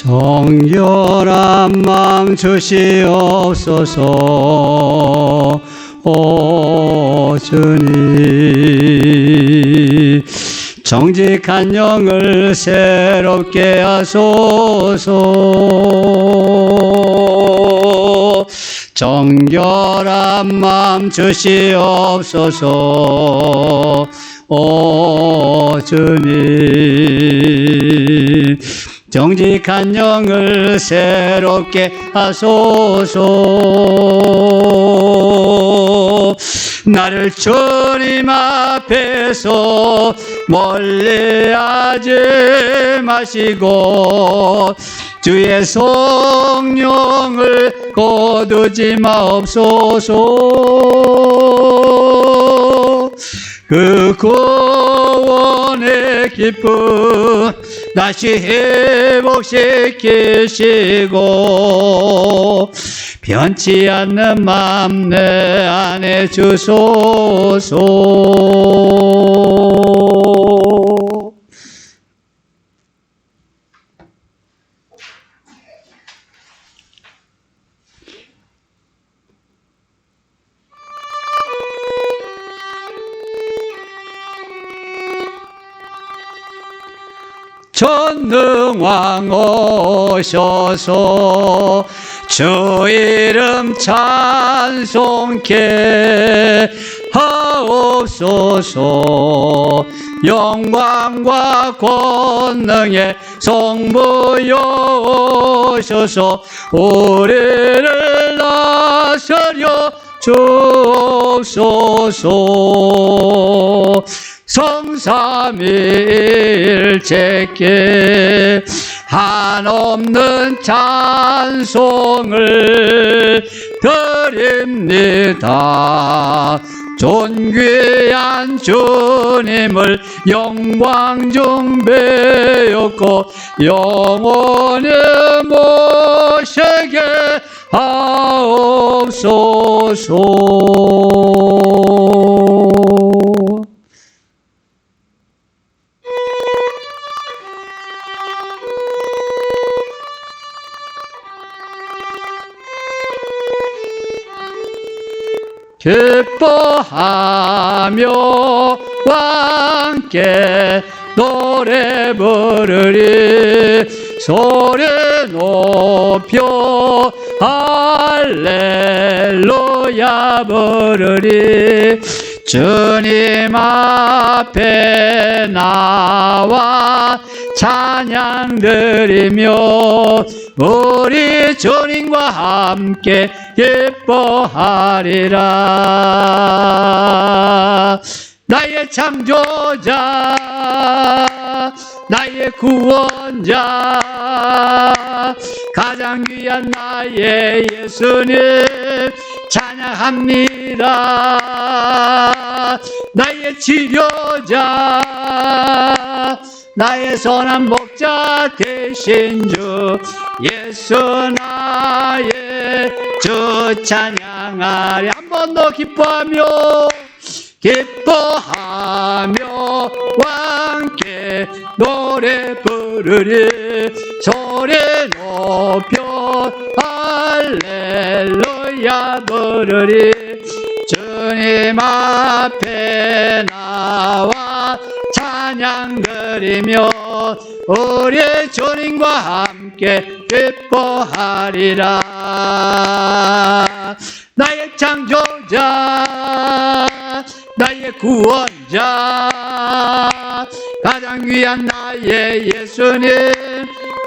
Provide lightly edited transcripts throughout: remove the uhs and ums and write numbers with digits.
정결한 마음 주시옵소서. 오 주님, 정직한 영을 새롭게 하소서. 정결한 마음 주시옵소서. 오 주님, 정직한 영을 새롭게 하소서. 나를 주님 앞에서 멀리하지 마시고 주의 성령을 거두지 마옵소서. 그 구원의 기쁨 다시 회복시키시고 변치 않는 마음 내 안에 주소서. 전능왕 오셔서 주 이름 찬송케 하옵소서. 영광과 권능의 성부여 오셔서 우리를 나서려 주옵소서. 성삼위일체께 한없는 찬송을 드립니다. 존귀한 주님을 영광 중 배웠고 영원히 모시게 하옵소서. 기뻐하며 함께 노래 부르리. 소리 높여 할렐루야 부르리. 주님 앞에 나와 찬양 드리며 우리 주님과 함께 기뻐하리라. 나의 창조자, 나의 구원자, 가장 귀한 나의 예수님 찬양합니다. 나의 치료자, 나의 선한 목자 되신 주 예수 나의 주 찬양하리. 한 번 더 기뻐하며 함께 노래 부르리. 소리 높여 할렐루야 부르리. 주님 앞에 나와 찬양 드리며 우리 주님과 함께 기뻐하리라. 나의 창조자, 나의 구원자, 가장 귀한 나의 예수님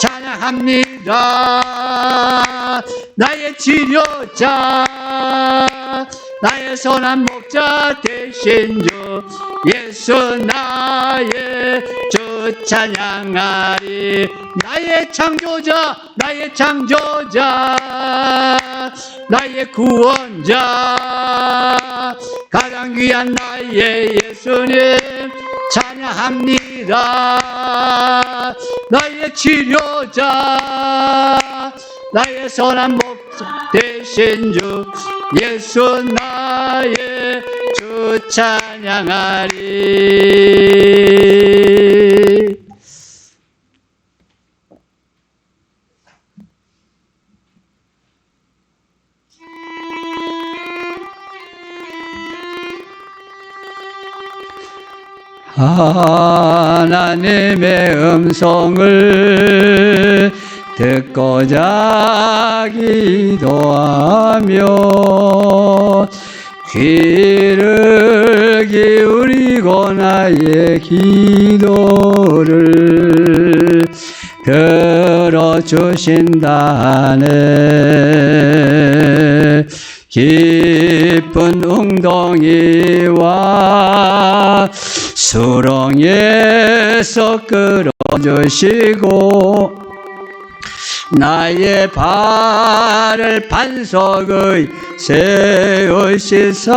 찬양합니다. 나의 치료자, 나의 선한 목자 되신 주 예수 나의 주 찬양하리. 나의 창조자, 나의 나의 구원자, 가장 귀한 나의 예수님 찬양합니다. 나의 치료자, 나의 선한 목자 되신 주 예수 나의 주 찬양하리. 하나님의 음성을 듣고자 기도하며 귀를 기울이고 나의 기도를 들어주신다네. 깊은 웅덩이와 수렁에서 끌어주시고 나의 발을 반석의 세우시사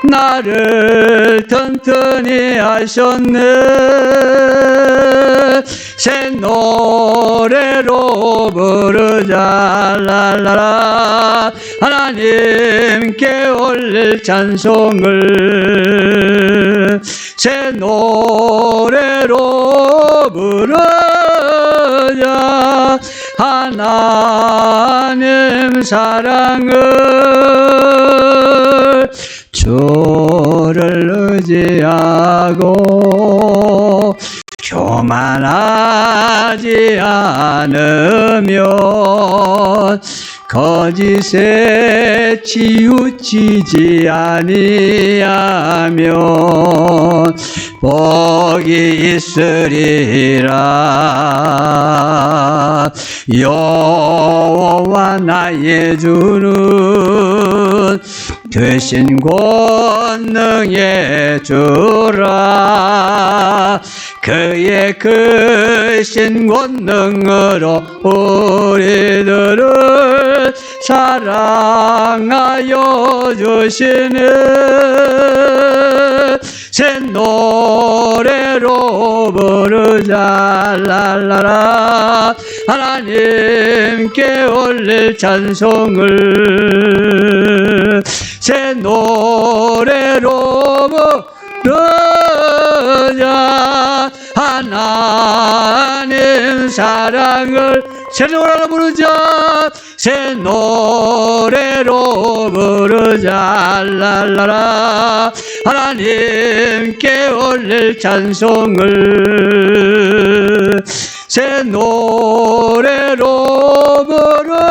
나를 튼튼히 하셨네. 새 노래로 부르자 랄라라. 하나님께 올릴 찬송을 새 노래로 부르자. 하나님 사랑을 주를 의지하고 교만하지 않으면 거짓에 치우치지 아니하면 복이 있으리라. 여호와 나의 주는 되신 권능의 주라. 그의 크신 권능으로 우리들을 사랑하여 주시네. 새 노래로 부르자 랄라라. 하나님께 올릴 찬송을 새 노래로 부르자. 하나님 사랑을 새 노래로 부르자. 새 노래로 부르자 랄라라. 하나님께 올릴 찬송을 새 노래로 부르자.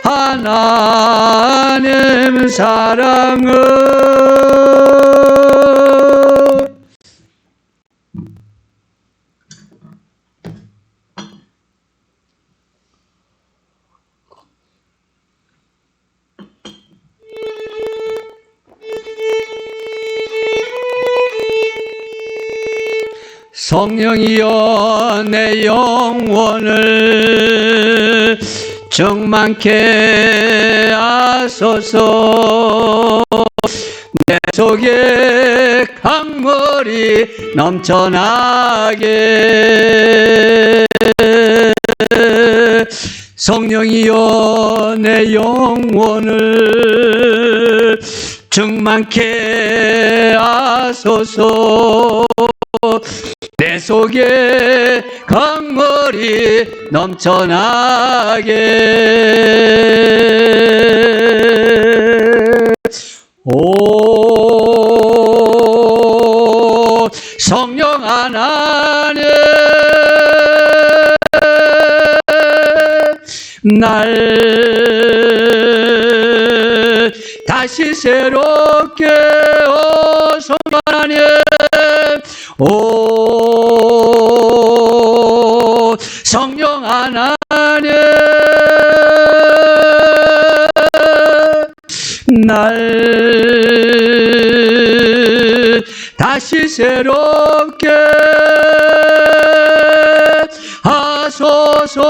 하나님 사랑을 성령이여 내 영혼을 충만케 하소서. 내 속에 강물이 넘쳐나게. 성령이여 내 영혼을 충만케 하소서. 내 속에 강물이 넘쳐나게. 오 성령 하나님 날 다시 새롭게 성령 하나님. 오 성령 하나님 날 다시 새롭게 하소서.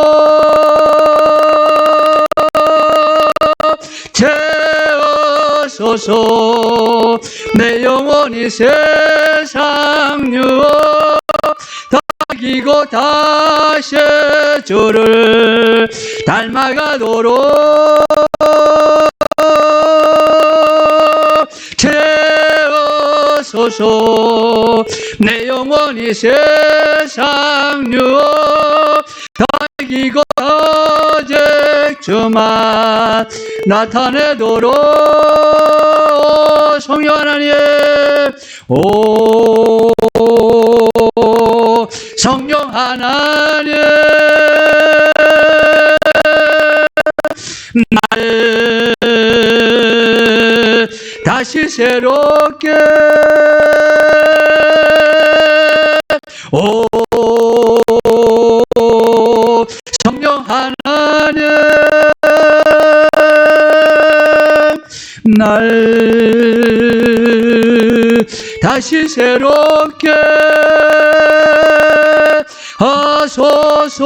채워소서. 내 영혼이 세상 유혹 이고 다시 주를 닮아가도록 채워소서. 내 영혼이 세상 유혹 이고 오직 주만 나타내도록 성령 하나님, 오 성령 하나님, 나를 다시 새롭게, 오 성령 하나님, 날 다시 새롭게 하소서.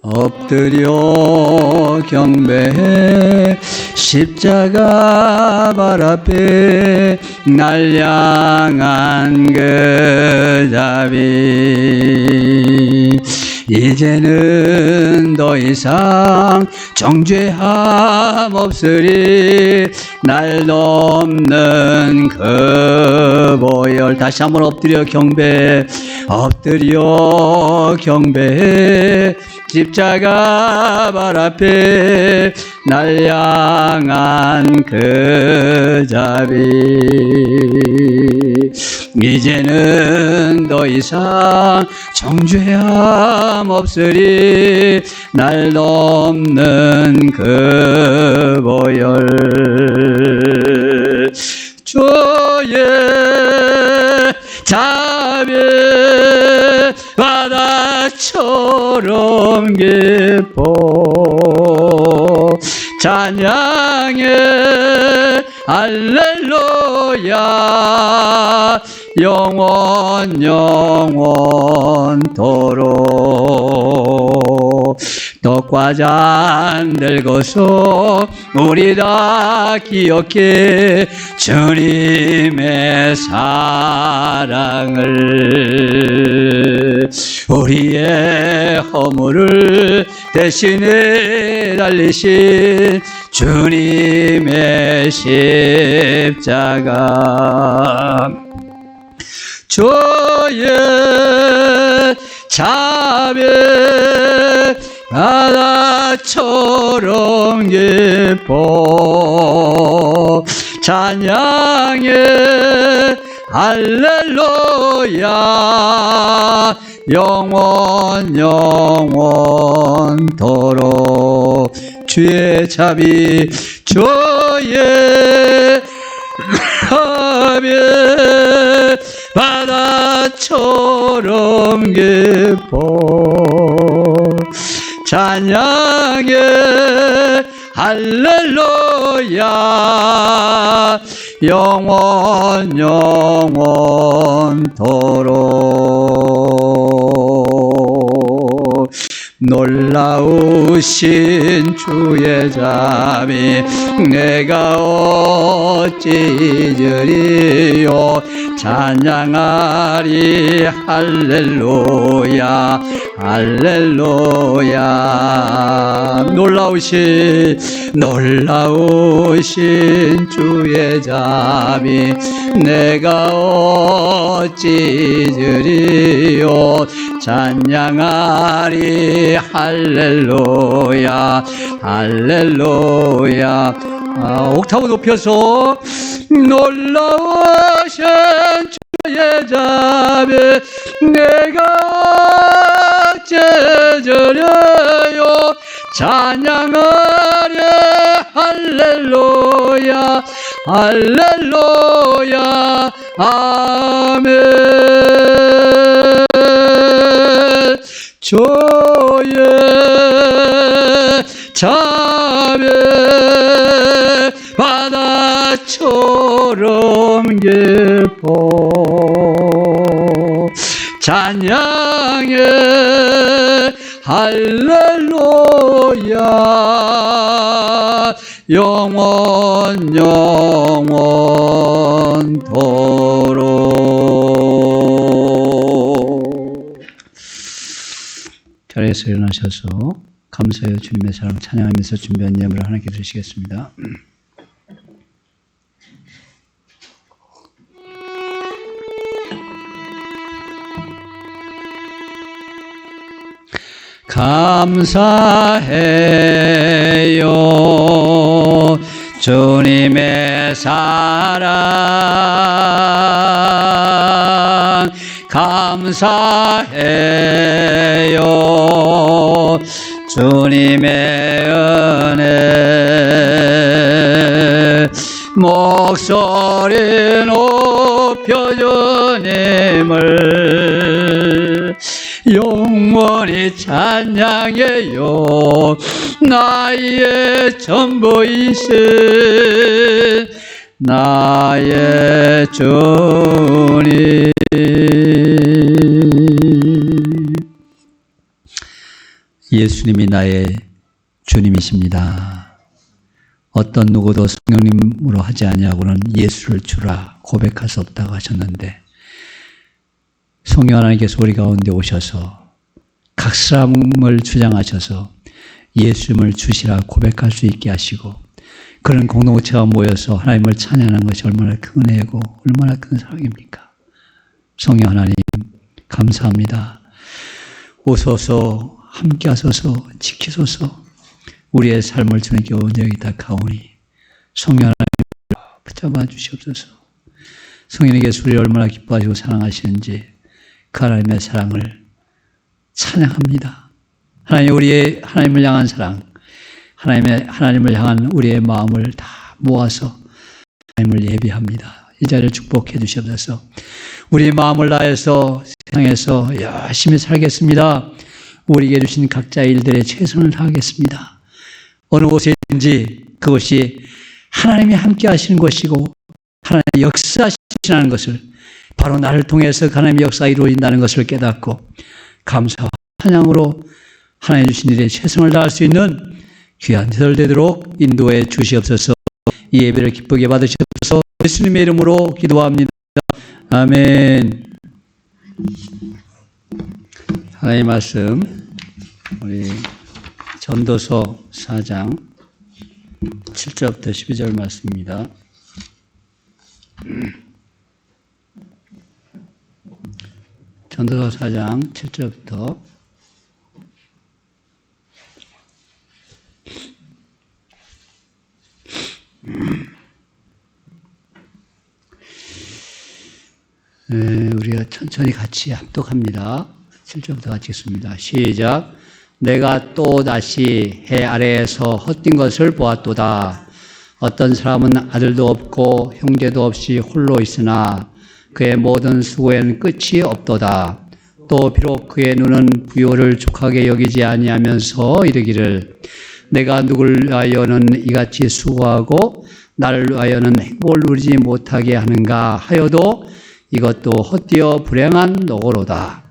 엎드려 경배해 십자가 발 앞에 날 향한 그 자비, 이제는 더 이상 정죄함 없으리, 날 넘는 그 보혈. 다시 한번 엎드려 경배해, 엎드려 경배해 십자가 발 앞에 날 향한 그 자비, 이제는 더 이상 정죄함 없으리, 날 넘는 그 보혈. 주의 자비 바다처럼 깊어 찬양해 할렐루야, 영원 영원토록. 떡과잔 들고서 우리 다 기억해 주님의 사랑을, 우리의 허물을 대신에 달리신 주님의 십자가. 주의 자비 바다처럼 깊어 찬양해 할렐루야, 영원 영원토록. 주의 자비, 주의 자비 바다처럼 깊어 찬양해 할렐루야, 영원 영원토록. 놀라우신 주의 자비 내가 어찌 잊으리요, 찬양하리 할렐루야 할렐루야. 놀라우신 주의 자비 내가 어찌 잊으리요, 찬양하리 할렐루야 할렐루야. 옥타브 높여서 놀라우신 주의 자비 내가 어찌잊으리요, 찬양하리 할렐루야 할렐루야. 아멘. 주의 자비 바다처럼 깊어 찬양해 할렐루야, 영원 영원토록. 자리에서 일어나셔서 감사해요 주님의 사랑 찬양하면서 준비한 예물을 하나님께 드리시겠습니다. 감사해요. 주님의 사랑 감사해요. 주님의 은혜 목소리 높여 주님을 영원히 찬양해요. 나의 전부이신 나의 주님. 예수님이 나의 주님이십니다. 어떤 누구도 성령님으로 하지 아니하고는 예수를 주라 고백할 수 없다고 하셨는데, 성령 하나님께서 우리 가운데 오셔서 각 사람을 주장하셔서 예수님을 주시라 고백할 수 있게 하시고, 그런 공동체가 모여서 하나님을 찬양하는 것이 얼마나 큰 은혜고 얼마나 큰 사랑입니까? 성령 하나님 감사합니다. 오소서 함께 하소서 지키소서. 우리의 삶을 주님께 온전히 다 가오니 성령 하나님 붙잡아 주시옵소서. 성령님께서 우리를 얼마나 기뻐하시고 사랑하시는지 그 하나님의 사랑을 찬양합니다. 하나님을 향한 사랑, 하나님을 향한 우리의 마음을 다 모아서 하나님을 예배합니다. 이 자리를 축복해 주시옵소서. 우리의 마음을 다해서 세상에서 열심히 살겠습니다. 우리에게 주신 각자의 일들에 최선을 다하겠습니다. 어느 곳에 있는지 그것이 하나님이 함께 하시는 것이고 하나님의 역사하시는 것을, 바로 나를 통해서 하나님의 역사가 이루어진다는 것을 깨닫고 감사와 찬양으로 하나님 주신 일에 최선을 다할 수 있는 귀한 세월 되도록 인도해 주시옵소서. 이 예배를 기쁘게 받으시옵소서. 예수님의 이름으로 기도합니다. 아멘. 하나님의 말씀, 우리 전도서 4장 7절부터 12절 말씀입니다. 전도서 4장 7절부터 우리가 천천히 같이 합독합니다. 7절부터 같이 읽습니다. 시작. 내가 또 다시 해 아래에서 헛뛴 것을 보았도다. 어떤 사람은 아들도 없고 형제도 없이 홀로 있으나 그의 모든 수고에는 끝이 없도다. 또 비록 그의 눈은 부요를 족하게 여기지 아니하면서 이르기를 내가 누구를 위하여는 이같이 수고하고 나를 위하여는 행복을 누리지 못하게 하는가 하여도 이것도 헛되어 불행한 노고로다.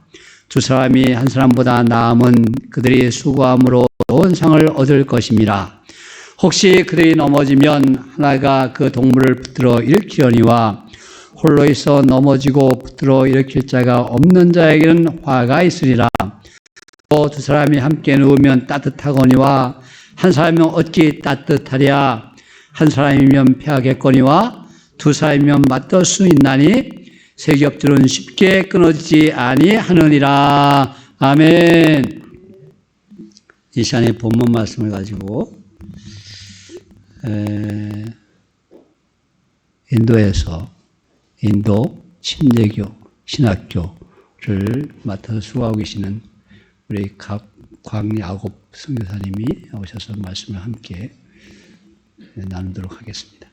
두 사람이 한 사람보다 나음은 그들이 수고함으로 좋은 상을 얻을 것임이라. 혹시 그들이 넘어지면 하나가 그 동물을 붙들어 일으키려니와 홀로 있어 넘어지고 붙들어 일으킬 자가 없는 자에게는 화가 있으리라. 또 두 사람이 함께 누우면 따뜻하거니와 한 사람이면 어찌 따뜻하랴. 한 사람이면 패하겠거니와 두 사람이면 맞설 수 있나니 세 겹줄은 쉽게 끊어지지 아니하느니라. 아멘. 이 시간에 본문 말씀을 가지고 인도 침례교 신학교를 맡아서 수고하고 계시는 우리 광야곱 선교사님이 오셔서 말씀을 함께 나누도록 하겠습니다.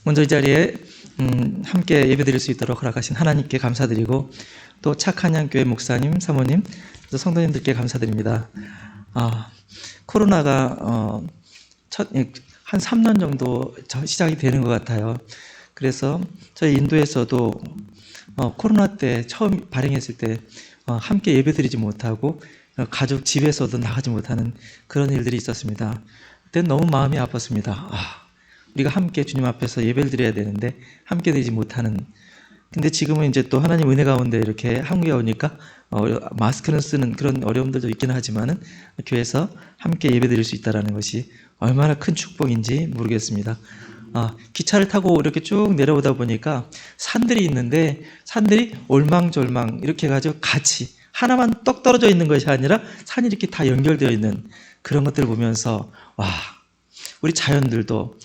먼저 이 자리에 함께 예배드릴 수 있도록 허락하신 하나님께 감사드리고, 또 착한 양교회 목사님, 사모님, 성도님들께 감사드립니다. 코로나가 한 3년 정도 시작이 되는 것 같아요. 그래서 저희 인도에서도 코로나 때 처음 발행했을 때 함께 예배드리지 못하고 가족 집에서도 나가지 못하는 그런 일들이 있었습니다. 그때 너무 마음이 아팠습니다. 우리가 함께 주님 앞에서 예배를 드려야 되는데 함께 드리지 못하는. 근데 지금은 이제 또 하나님 은혜 가운데 이렇게 한국에 오니까 마스크는 쓰는 그런 어려움들도 있기는 하지만은 교회에서 함께 예배 드릴 수 있다는 것이 얼마나 큰 축복인지 모르겠습니다. 기차를 타고 이렇게 쭉 내려오다 보니까 산들이 있는데 산들이 올망졸망 이렇게 해가지고 같이 하나만 떡 떨어져 있는 것이 아니라 산이 이렇게 다 연결되어 있는 그런 것들을 보면서 와, 우리 자연들도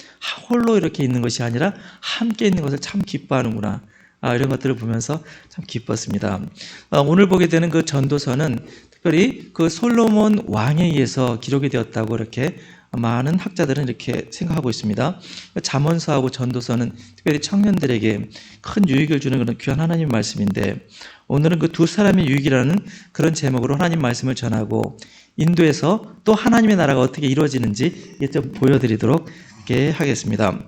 홀로 이렇게 있는 것이 아니라 함께 있는 것을 참 기뻐하는구나. 이런 것들을 보면서 참 기뻤습니다. 오늘 보게 되는 그 전도서는 특별히 그 솔로몬 왕에 의해서 기록이 되었다고 이렇게 많은 학자들은 이렇게 생각하고 있습니다. 잠언서하고 전도서는 특별히 청년들에게 큰 유익을 주는 그런 귀한 하나님 말씀인데, 오늘은 그 두 사람의 유익이라는 그런 제목으로 하나님 말씀을 전하고 인도에서 또 하나님의 나라가 어떻게 이루어지는지 좀 보여드리도록 하겠습니다.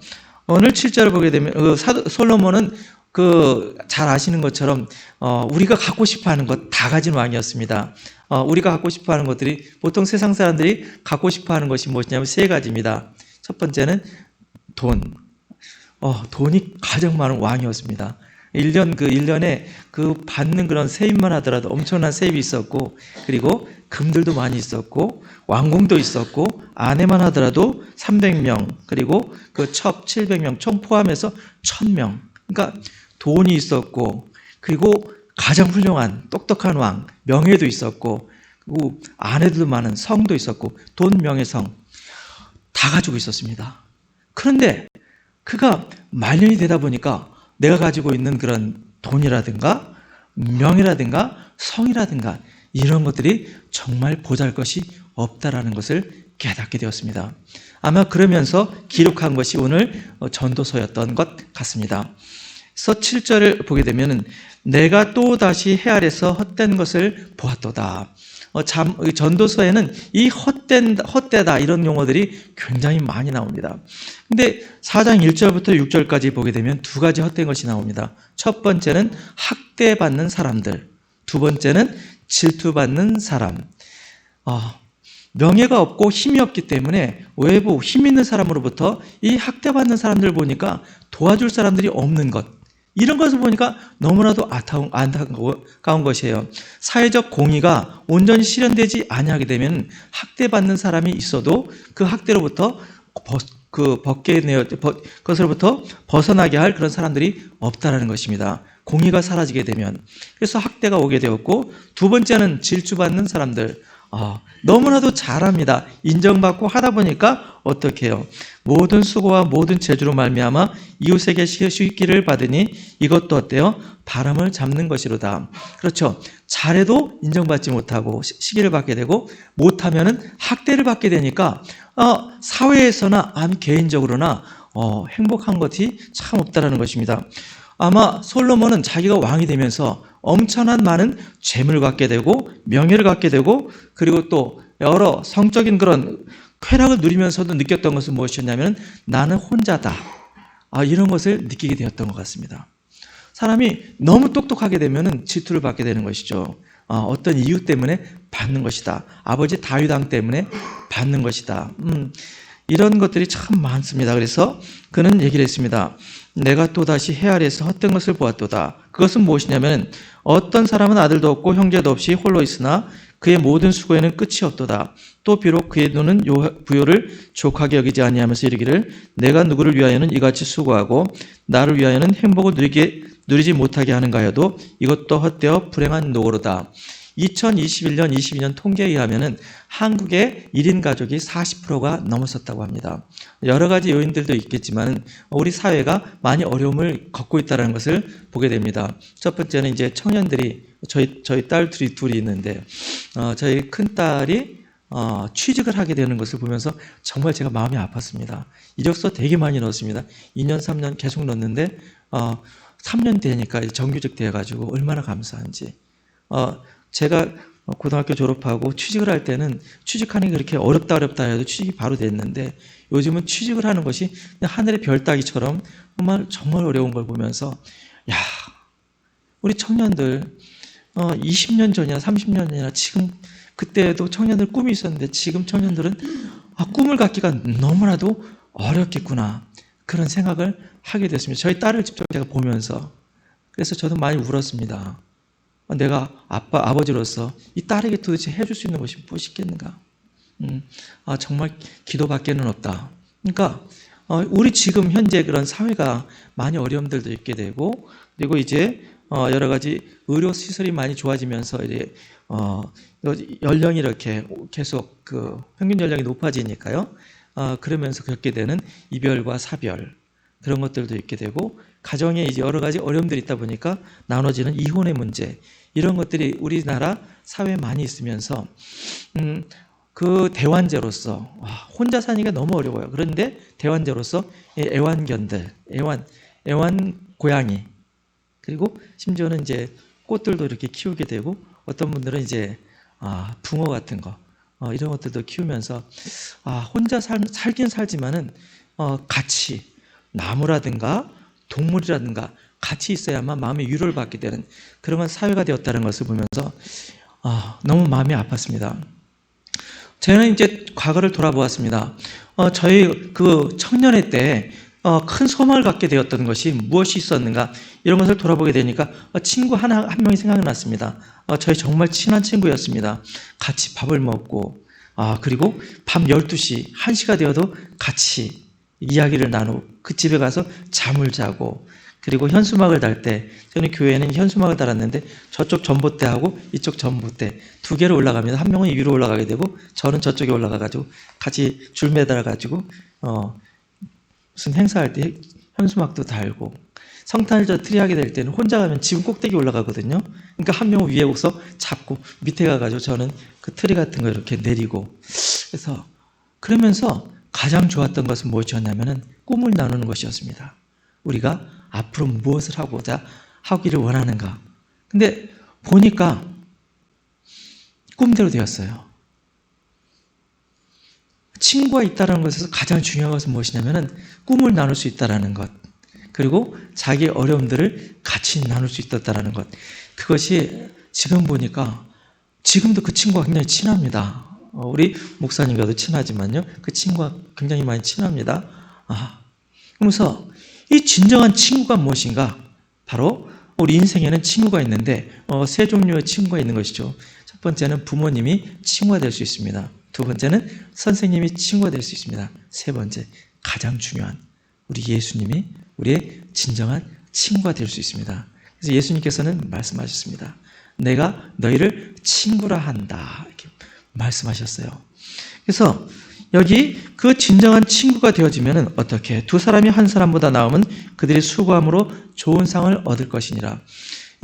오늘 7절을 보게 되면 솔로몬은 잘 아시는 것처럼 우리가 갖고 싶어하는 것 다 가진 왕이었습니다. 우리가 갖고 싶어하는 것들이 보통 세상 사람들이 갖고 싶어하는 것이 무엇이냐면 세 가지입니다. 첫 번째는 돈. 돈이 가장 많은 왕이었습니다. 1년에 받는 그런 세입만 하더라도 엄청난 세입이 있었고, 그리고 금들도 많이 있었고, 왕궁도 있었고, 아내만 하더라도 300명, 그리고 첩 700명, 총 포함해서 1000명. 그러니까 돈이 있었고, 그리고 가장 훌륭한 똑똑한 왕, 명예도 있었고, 그리고 아내들도 많은 성도 있었고, 돈, 명예, 성 다 가지고 있었습니다. 그런데 그가 말년이 되다 보니까 내가 가지고 있는 그런 돈이라든가 명예라든가 성이라든가 이런 것들이 정말 보잘것이 없다라는 것을 깨닫게 되었습니다. 아마 그러면서 기록한 것이 오늘 전도서였던 것 같습니다. 그래서 7절을 보게 되면 내가 또다시 해 아래서 헛된 것을 보았도다. 전도서에는 이 헛되다 이런 용어들이 굉장히 많이 나옵니다. 근데 4장 1절부터 6절까지 보게 되면 두 가지 헛된 것이 나옵니다. 첫 번째는 학대받는 사람들, 두 번째는 질투받는 사람. 명예가 없고 힘이 없기 때문에 외부 힘 있는 사람으로부터 이 학대받는 사람들을 보니까 도와줄 사람들이 없는 것, 이런 것을 보니까 너무나도 안타까운 것이에요. 사회적 공의가 온전히 실현되지 아니하게 되면 학대받는 사람이 있어도 그 학대로부터 그것으로부터 벗어나게 할 그런 사람들이 없다라는 것입니다. 공의가 사라지게 되면. 그래서 학대가 오게 되었고, 두 번째는 질주받는 사람들. 너무나도 잘합니다. 인정받고 하다 보니까 어떻게 해요? 모든 수고와 모든 재주로 말미암아 이웃에게 시기를 받으니 이것도 어때요? 바람을 잡는 것이로다. 그렇죠. 잘해도 인정받지 못하고 시기를 받게 되고, 못하면은 학대를 받게 되니까 사회에서나 아니 개인적으로나 행복한 것이 참 없다라는 것입니다. 아마 솔로몬은 자기가 왕이 되면서 엄청난 많은 재물을 갖게 되고 명예를 갖게 되고, 그리고 또 여러 성적인 그런 쾌락을 누리면서도 느꼈던 것은 무엇이었냐면 나는 혼자다. 이런 것을 느끼게 되었던 것 같습니다. 사람이 너무 똑똑하게 되면 질투를 받게 되는 것이죠. 어떤 이유 때문에 받는 것이다. 아버지 다윗 왕 때문에 받는 것이다. 이런 것들이 참 많습니다. 그래서 그는 얘기를 했습니다. 내가 또다시 해 아래에서 헛된 것을 보았도다. 그것은 무엇이냐면 어떤 사람은 아들도 없고 형제도 없이 홀로 있으나 그의 모든 수고에는 끝이 없도다. 또 비록 그의 눈은 부요를 족하게 여기지 아니하면서 이르기를 내가 누구를 위하여는 이같이 수고하고 나를 위하여는 행복을 누리지 못하게 하는가 하여도 이것도 헛되어 불행한 노고로다. 2021년, 22년 통계에 의하면 한국의 1인 가족이 40%가 넘었었다고 합니다. 여러 가지 요인들도 있겠지만 우리 사회가 많이 어려움을 겪고 있다는 것을 보게 됩니다. 첫 번째는 이제 청년들이 저희 딸 둘이 있는데 저희 큰 딸이 취직을 하게 되는 것을 보면서 정말 제가 마음이 아팠습니다. 이력서 되게 많이 넣었습니다. 2년, 3년 계속 넣었는데 3년 되니까 정규직 돼가지고 얼마나 감사한지. 제가 고등학교 졸업하고 취직을 할 때는 취직하는 게 그렇게 어렵다 해도 취직이 바로 됐는데 요즘은 취직을 하는 것이 하늘의 별 따기처럼 정말 어려운 걸 보면서 야, 우리 청년들 20년 전이나 30년 전이나 지금 그때도 청년들 꿈이 있었는데 지금 청년들은 꿈을 갖기가 너무나도 어렵겠구나. 그런 생각을 하게 됐습니다. 저희 딸을 직접 제가 보면서. 그래서 저도 많이 울었습니다. 내가 아버지로서 이 딸에게 도대체 해줄 수 있는 것이 무엇이겠는가? 정말 기도밖에는 없다. 그러니까 우리 지금 현재 그런 사회가 많이 어려움들도 있게 되고, 그리고 이제 여러 가지 의료 시설이 많이 좋아지면서 이제 연령이 이렇게 계속 그 평균 연령이 높아지니까요. 그러면서 겪게 되는 이별과 사별, 그런 것들도 있게 되고, 가정에 이제 여러 가지 어려움들이 있다 보니까 나눠지는 이혼의 문제, 이런 것들이 우리나라 사회에 많이 있으면서 그 대환제로서 혼자 사니까 너무 어려워요. 그런데 대환제로서 애완견들, 애완 고양이, 그리고 심지어는 이제 꽃들도 이렇게 키우게 되고, 어떤 분들은 이제 붕어 같은 거, 이런 것들도 키우면서 혼자 살긴 살지만은 같이 나무라든가 동물이라든가 같이 있어야만 마음의 위로를 받게 되는 그런 사회가 되었다는 것을 보면서 너무 마음이 아팠습니다. 저는 이제 과거를 돌아보았습니다. 저희 그 청년회 때 큰 소망을 갖게 되었던 것이 무엇이 있었는가, 이런 것을 돌아보게 되니까 친구 한 명이 생각났습니다. 저희 정말 친한 친구였습니다. 같이 밥을 먹고, 그리고 밤 12시, 1시가 되어도 같이 이야기를 나누고, 그 집에 가서 잠을 자고, 그리고 현수막을 달 때, 저는 교회에는 현수막을 달았는데 저쪽 전봇대하고 이쪽 전봇대 두 개로 올라가면 한 명은 위로 올라가게 되고, 저는 저쪽에 올라가가지고 같이 줄 매달아가지고 무슨 행사할 때 현수막도 달고, 성탄절 트리 하게 될 때는 혼자 가면 지붕 꼭대기 올라가거든요. 그러니까 한 명은 위에 서서 잡고 밑에 가가지고 저는 그 트리 같은 거 이렇게 내리고, 그래서 그러면서 가장 좋았던 것은 무엇이었냐면은 꿈을 나누는 것이었습니다. 우리가 앞으로 무엇을 하기를 원하는가. 근데 보니까 꿈대로 되었어요. 친구가 있다는 것에서 가장 중요한 것은 무엇이냐면은 꿈을 나눌 수 있다는 것, 그리고 자기의 어려움들을 같이 나눌 수 있었다는 것. 그것이 지금 보니까 지금도 그 친구가 굉장히 친합니다. 우리 목사님과도 친하지만요, 그 친구가 굉장히 많이 친합니다. 그러면서 이 진정한 친구가 무엇인가? 바로 우리 인생에는 친구가 있는데 세 종류의 친구가 있는 것이죠. 첫 번째는 부모님이 친구가 될 수 있습니다. 두 번째는 선생님이 친구가 될 수 있습니다. 세 번째, 가장 중요한 우리 예수님이 우리의 진정한 친구가 될 수 있습니다. 그래서 예수님께서는 말씀하셨습니다. 내가 너희를 친구라 한다, 이렇게 말씀하셨어요. 그래서 여기 그 진정한 친구가 되어지면 어떻게? 두 사람이 한 사람보다 나으면 그들이 수고함으로 좋은 상을 얻을 것이니라.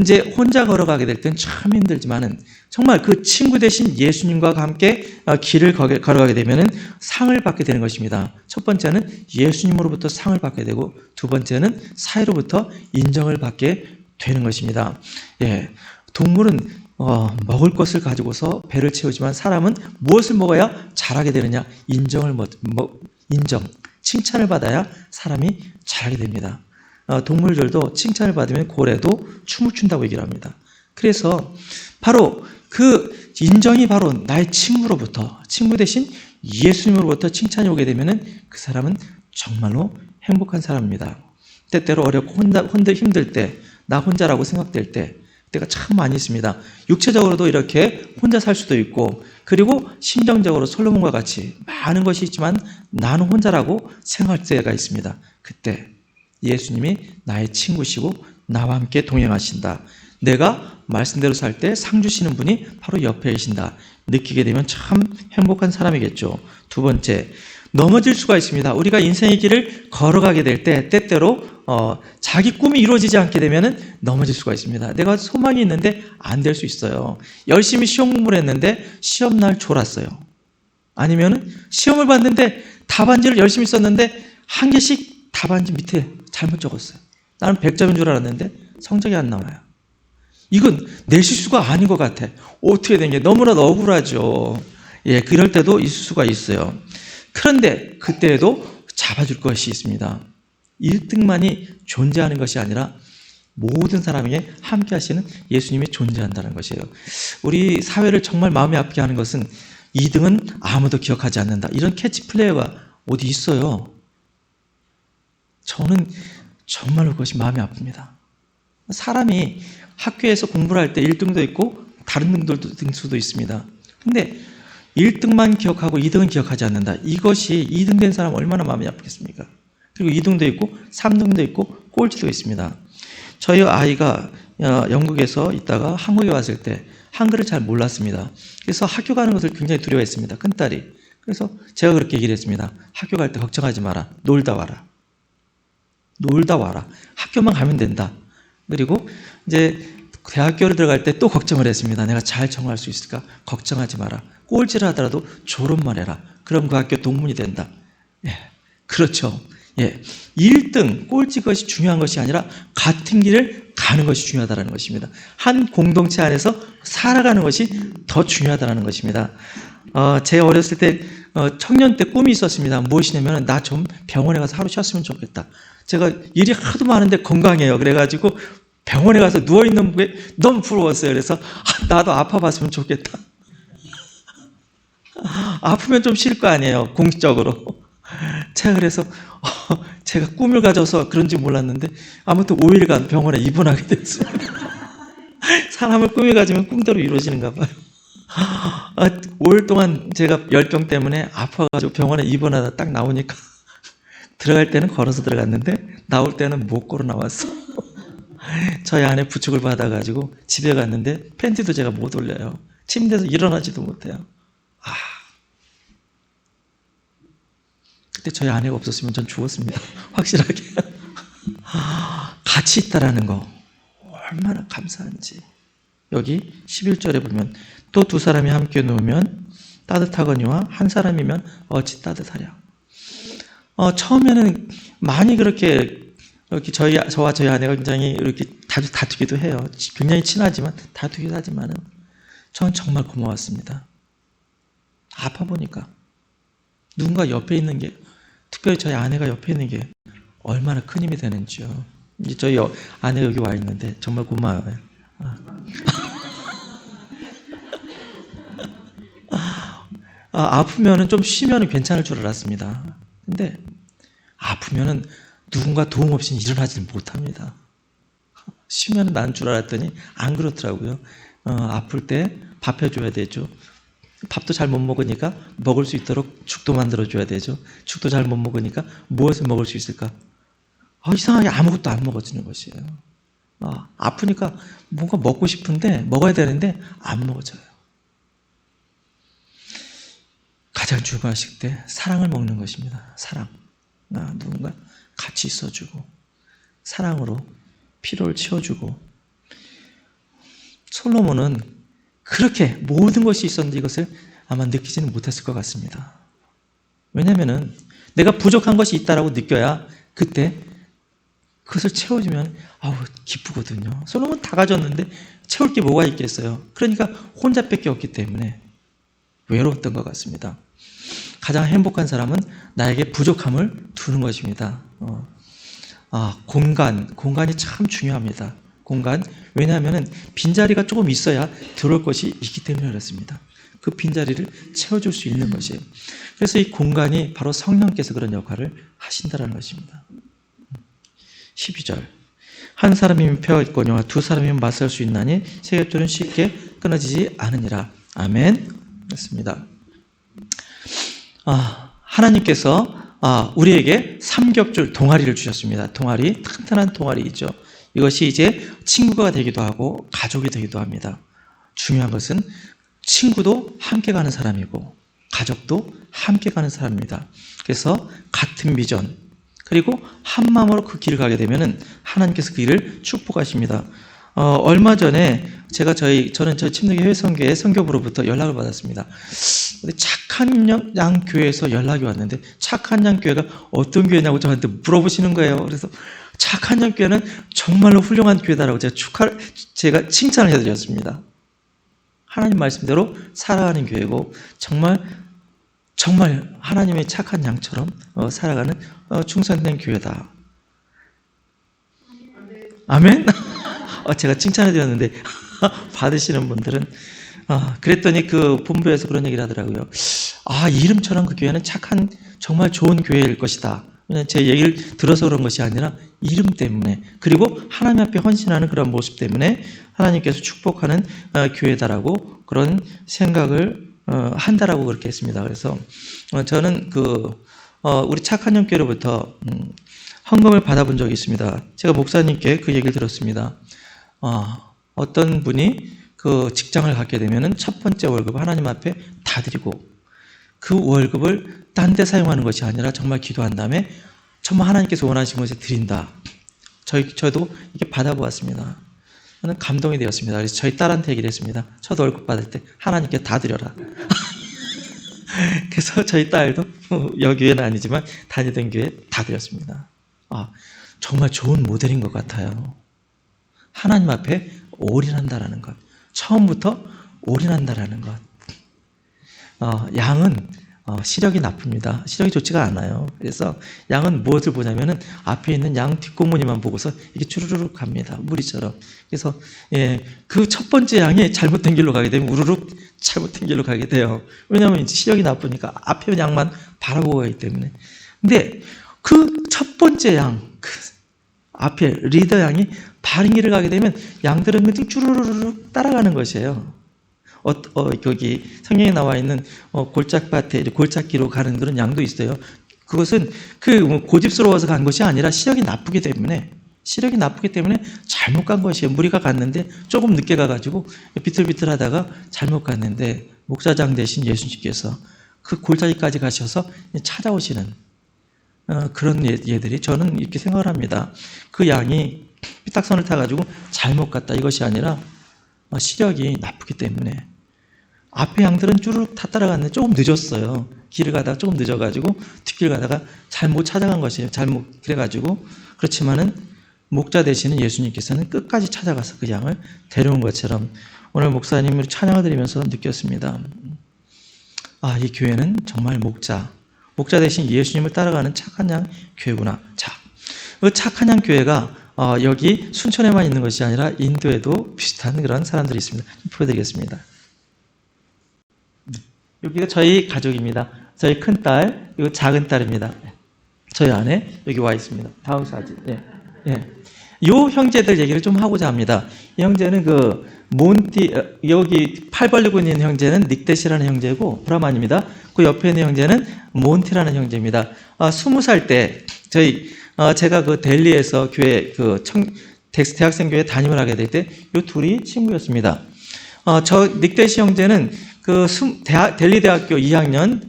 이제 혼자 걸어가게 될 땐 참 힘들지만은 정말 그 친구 대신 예수님과 함께 길을 걸어가게 되면은 상을 받게 되는 것입니다. 첫 번째는 예수님으로부터 상을 받게 되고, 두 번째는 사회로부터 인정을 받게 되는 것입니다. 동물은 먹을 것을 가지고서 배를 채우지만 사람은 무엇을 먹어야 자라게 되느냐? 인정, 칭찬을 받아야 사람이 자라게 됩니다. 동물들도 칭찬을 받으면 고래도 춤을 춘다고 얘기를 합니다. 그래서 바로 그 인정이 바로 나의 친구로부터, 친구 대신 예수님으로부터 칭찬이 오게 되면은 그 사람은 정말로 행복한 사람입니다. 때때로 어렵고 혼자 힘들 때, 나 혼자라고 생각될 때가 참 많이 있습니다. 육체적으로도 이렇게 혼자 살 수도 있고, 그리고 심정적으로 솔로몬과 같이 많은 것이 있지만 나는 혼자라고 생각할 때가 있습니다. 그때 예수님이 나의 친구시고 나와 함께 동행하신다, 내가 말씀대로 살 때 상 주시는 분이 바로 옆에 계신다 느끼게 되면 참 행복한 사람이겠죠. 두 번째, 넘어질 수가 있습니다. 우리가 인생의 길을 걸어가게 될 때 때때로 자기 꿈이 이루어지지 않게 되면 넘어질 수가 있습니다. 내가 소망이 있는데 안 될 수 있어요. 열심히 시험 공부를 했는데 시험날 졸았어요. 아니면 시험을 봤는데 답안지를 열심히 썼는데 한 개씩 답안지 밑에 잘못 적었어요. 나는 100점인 줄 알았는데 성적이 안 나와요. 이건 내 실수가 아닌 것 같아. 어떻게 된 게 너무나도 억울하죠. 그럴 때도 있을 수가 있어요. 그런데 그때에도 잡아줄 것이 있습니다. 1등만이 존재하는 것이 아니라 모든 사람에게 함께 하시는 예수님이 존재한다는 것이에요. 우리 사회를 정말 마음이 아프게 하는 것은 2등은 아무도 기억하지 않는다, 이런 캐치플레이어가 어디 있어요. 저는 정말로 그것이 마음이 아픕니다. 사람이 학교에서 공부를 할 때 1등도 있고 다른 등수도 있습니다. 근데 1등만 기억하고 2등은 기억하지 않는다. 이것이 2등 된 사람 얼마나 마음이 아프겠습니까? 그리고 2등도 있고 3등도 있고 꼴찌도 있습니다. 저희 아이가 영국에서 있다가 한국에 왔을 때 한글을 잘 몰랐습니다. 그래서 학교 가는 것을 굉장히 두려워했습니다. 큰딸이. 그래서 제가 그렇게 얘기를 했습니다. 학교 갈 때 걱정하지 마라. 놀다 와라. 놀다 와라. 학교만 가면 된다. 그리고 이제 대학교를 들어갈 때 또 걱정을 했습니다. 내가 잘 적응할 수 있을까? 걱정하지 마라. 꼴찌를 하더라도 졸업만 해라. 그럼 그 학교 동문이 된다. 예, 그렇죠. 예, 1등 꼴찌 것이 중요한 것이 아니라 같은 길을 가는 것이 중요하다는 것입니다. 한 공동체 안에서 살아가는 것이 더 중요하다는 것입니다. 제 어렸을 때 청년 때 꿈이 있었습니다. 무엇이냐면 나 좀 병원에 가서 하루 쉬었으면 좋겠다. 제가 일이 하도 많은데 건강해요. 그래가지고 병원에 가서 누워있는 게 너무 부러웠어요. 그래서 나도 아파봤으면 좋겠다. 아프면 좀 쉴 거 아니에요. 공식적으로. 제가 그래서 제가 꿈을 가져서 그런지 몰랐는데 아무튼 5일간 병원에 입원하게 됐어요. 사람을 꿈이 가지면 꿈대로 이루어지는가 봐요. 5일 동안 제가 열병 때문에 아파가지고 병원에 입원하다 딱 나오니까 들어갈 때는 걸어서 들어갔는데 나올 때는 못 걸어 나왔어. 저희 아내 부축을 받아가지고 집에 갔는데 팬티도 제가 못 올려요. 침대에서 일어나지도 못해요. 그때 저희 아내가 없었으면 전 죽었습니다. 확실하게. 같이 있다라는 거 얼마나 감사한지. 여기 11절에 보면 또 두 사람이 함께 누우면 따뜻하거니와 한 사람이면 어찌 따뜻하랴. 처음에는 많이 그렇게 저와 저희 아내가 굉장히 이렇게 다투기도 해요. 굉장히 친하지만 다투기도 하지만은 전 정말 고마웠습니다. 아파 보니까 누군가 옆에 있는 게, 특별히 저희 아내가 옆에 있는 게 얼마나 큰 힘이 되는지요. 이제 저희 아내가 여기 와 있는데 정말 고마워요. 아프면은 좀 쉬면은 괜찮을 줄 알았습니다. 근데 아프면은 누군가 도움 없이는 일어나지는 못합니다. 쉬면은 나은 줄 알았더니 안 그렇더라고요. 아플 때 밥 해줘야 되죠. 밥도 잘 못 먹으니까 먹을 수 있도록 죽도 만들어줘야 되죠. 죽도 잘 못 먹으니까 무엇을 먹을 수 있을까? 이상하게 아무것도 안 먹어지는 것이에요. 아프니까 뭔가 먹고 싶은데 먹어야 되는데 안 먹어져요. 가장 중요하실 때 사랑을 먹는 것입니다. 사랑. 누군가 같이 있어주고 사랑으로 피로를 채워주고. 솔로몬은 그렇게 모든 것이 있었는데 이것을 아마 느끼지는 못했을 것 같습니다. 왜냐하면 내가 부족한 것이 있다라고 느껴야 그때 그것을 채워주면 기쁘거든요. 솔로몬은 다 가졌는데 채울 게 뭐가 있겠어요. 그러니까 혼자밖에 없기 때문에 외로웠던 것 같습니다. 가장 행복한 사람은 나에게 부족함을 두는 것입니다. 공간이 참 중요합니다. 공간. 왜냐하면 빈자리가 조금 있어야 들어올 것이 있기 때문에 그렇습니다. 그 빈자리를 채워줄 수 있는 것이에요. 그래서 이 공간이 바로 성령께서 그런 역할을 하신다는 것입니다. 12절. 한 사람이면 펴 있거니와 두 사람이면 맞설 수 있나니 세겹줄은 쉽게 끊어지지 않으니라. 아멘. 그렇습니다. 하나님께서 우리에게 삼겹줄 동아리를 주셨습니다. 동아리, 튼튼한 동아리이죠. 이것이 이제 친구가 되기도 하고 가족이 되기도 합니다. 중요한 것은 친구도 함께 가는 사람이고 가족도 함께 가는 사람입니다. 그래서 같은 비전 그리고 한 마음으로 그 길을 가게 되면 하나님께서 그 길을 축복하십니다. 얼마 전에 저는 저희 침례교 해외선교회 선교부로부터 연락을 받았습니다. 착한 양 교회에서 연락이 왔는데 착한 양 교회가 어떤 교회냐고 저한테 물어보시는 거예요. 그래서 착한 양 교회는 정말로 훌륭한 교회다라고 제가 칭찬을 해드렸습니다. 하나님 말씀대로 살아가는 교회고 정말 하나님의 착한 양처럼 살아가는 충성된 교회다. 아멘? 제가 칭찬해드렸는데 받으시는 분들은 그랬더니 그 본부에서 그런 얘기를 하더라고요. 이름처럼 그 교회는 착한 정말 좋은 교회일 것이다. 그냥 제 얘기를 들어서 그런 것이 아니라 이름 때문에, 그리고 하나님 앞에 헌신하는 그런 모습 때문에 하나님께서 축복하는 교회다라고 그런 생각을 한다라고 그렇게 했습니다. 그래서 저는 우리 착한 영교로부터 헌금을 받아본 적이 있습니다. 제가 목사님께 그 얘기를 들었습니다. 어떤 분이 그 직장을 갖게 되면은 첫 번째 월급을 하나님 앞에 다 드리고, 그 월급을 딴 데 사용하는 것이 아니라 정말 기도한 다음에 정말 하나님께서 원하시는 것에 드린다. 저도 이렇게 받아보았습니다. 저는 감동이 되었습니다. 그래서 저희 딸한테 얘기를 했습니다. 첫 월급 받을 때 하나님께 다 드려라. 그래서 저희 딸도 여기 교회는 아니지만 다니던 교회에 다 드렸습니다. 정말 좋은 모델인 것 같아요. 하나님 앞에 올인한다라는 것, 처음부터 올인한다라는 것. 양은 시력이 나쁩니다. 시력이 좋지가 않아요. 그래서 양은 무엇을 보냐면은 앞에 있는 양 뒷공무니만 보고서 이게 주르륵 갑니다. 무리처럼. 그래서 그 첫 번째 양이 잘못된 길로 가게 되면 우르륵 잘못된 길로 가게 돼요. 왜냐하면 시력이 나쁘니까 앞에 양만 바라보고 가기 때문에. 근데 그 첫 번째 양, 그 앞에 리더 양이 바른 길을 가게 되면 양들은 주르륵 따라가는 것이에요. 여기 성경에 나와 있는 골짜밭에 골짜기로 가는 그런 양도 있어요. 그것은 고집스러워서 간 것이 아니라 시력이 나쁘기 때문에 잘못 간 것이에요. 무리가 갔는데 조금 늦게 가가지고 비틀비틀하다가 잘못 갔는데 목사장 대신 예수님께서 그 골짜기까지 가셔서 찾아오시는 그런 예들이, 저는 이렇게 생각을 합니다. 그 양이 삐딱선을 타가지고 잘못 갔다 이것이 아니라 시력이 나쁘기 때문에. 앞에 양들은 쭈르륵 다 따라갔는데 조금 늦었어요. 길을 가다가 조금 늦어가지고 뒷길 가다가 잘못 찾아간 것이에요. 그래가지고. 그렇지만은 목자 되시는 예수님께서는 끝까지 찾아가서 그 양을 데려온 것처럼 오늘 목사님을 찬양을 드리면서 느꼈습니다. 이 교회는 정말 목자 대신 예수님을 따라가는 착한 양 교회구나. 자, 그 착한 양 교회가 여기 순천에만 있는 것이 아니라 인도에도 비슷한 그런 사람들이 있습니다. 보여드리겠습니다. 여기가 저희 가족입니다. 저희 큰딸, 이거 작은 딸입니다. 저희 아내 여기 와 있습니다. 다음 사진. 요 형제들 얘기를 좀 하고자 합니다. 이 형제는 여기 팔 벌리고 있는 형제는 닉댓이라는 형제고 브라만입니다. 그 옆에 있는 형제는 몬티라는 형제입니다. 20살 때 제가 그 델리에서 교회 대학생 교회 담임을 하게 될 때 이 둘이 친구였습니다. 저 닉댓이 형제는 델리대학교 2학년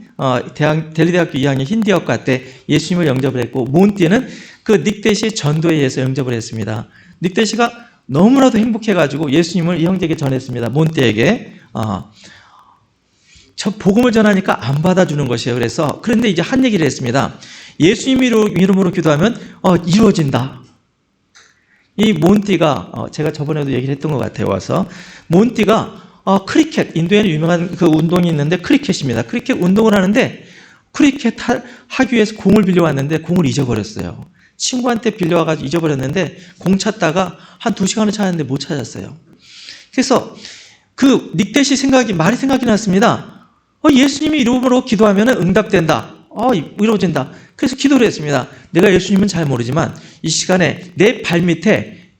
델리대학교 2학년 힌디학과 때 예수님을 영접을 했고, 몬티는 그 닉댓이 전도에 의해서 영접을 했습니다. 닉댓이가 너무나도 행복해가지고 예수님을 이 형제에게 전했습니다. 몬티에게. 저 복음을 전하니까 안 받아주는 것이에요. 그런데 이제 한 얘기를 했습니다. 예수님 이름으로 기도하면 이루어진다. 이 몬티가 제가 저번에도 얘기를 했던 것 같아요. 와서 몬티가 크리켓, 인도에는 유명한 그 운동이 있는데 크리켓입니다. 크리켓 운동을 하는데 크리켓 하기 위해서 공을 빌려왔는데 공을 잊어버렸어요. 친구한테 빌려와가지고 잊어버렸는데 공 찾다가 한 2시간을 찾았는데 못 찾았어요. 그래서 그 닉댓이 말이 생각이 났습니다. 예수님이 이름으로 기도하면 응답된다. 이루어진다. 그래서 기도를 했습니다. 내가 예수님은 잘 모르지만 이 시간에 내 발 밑에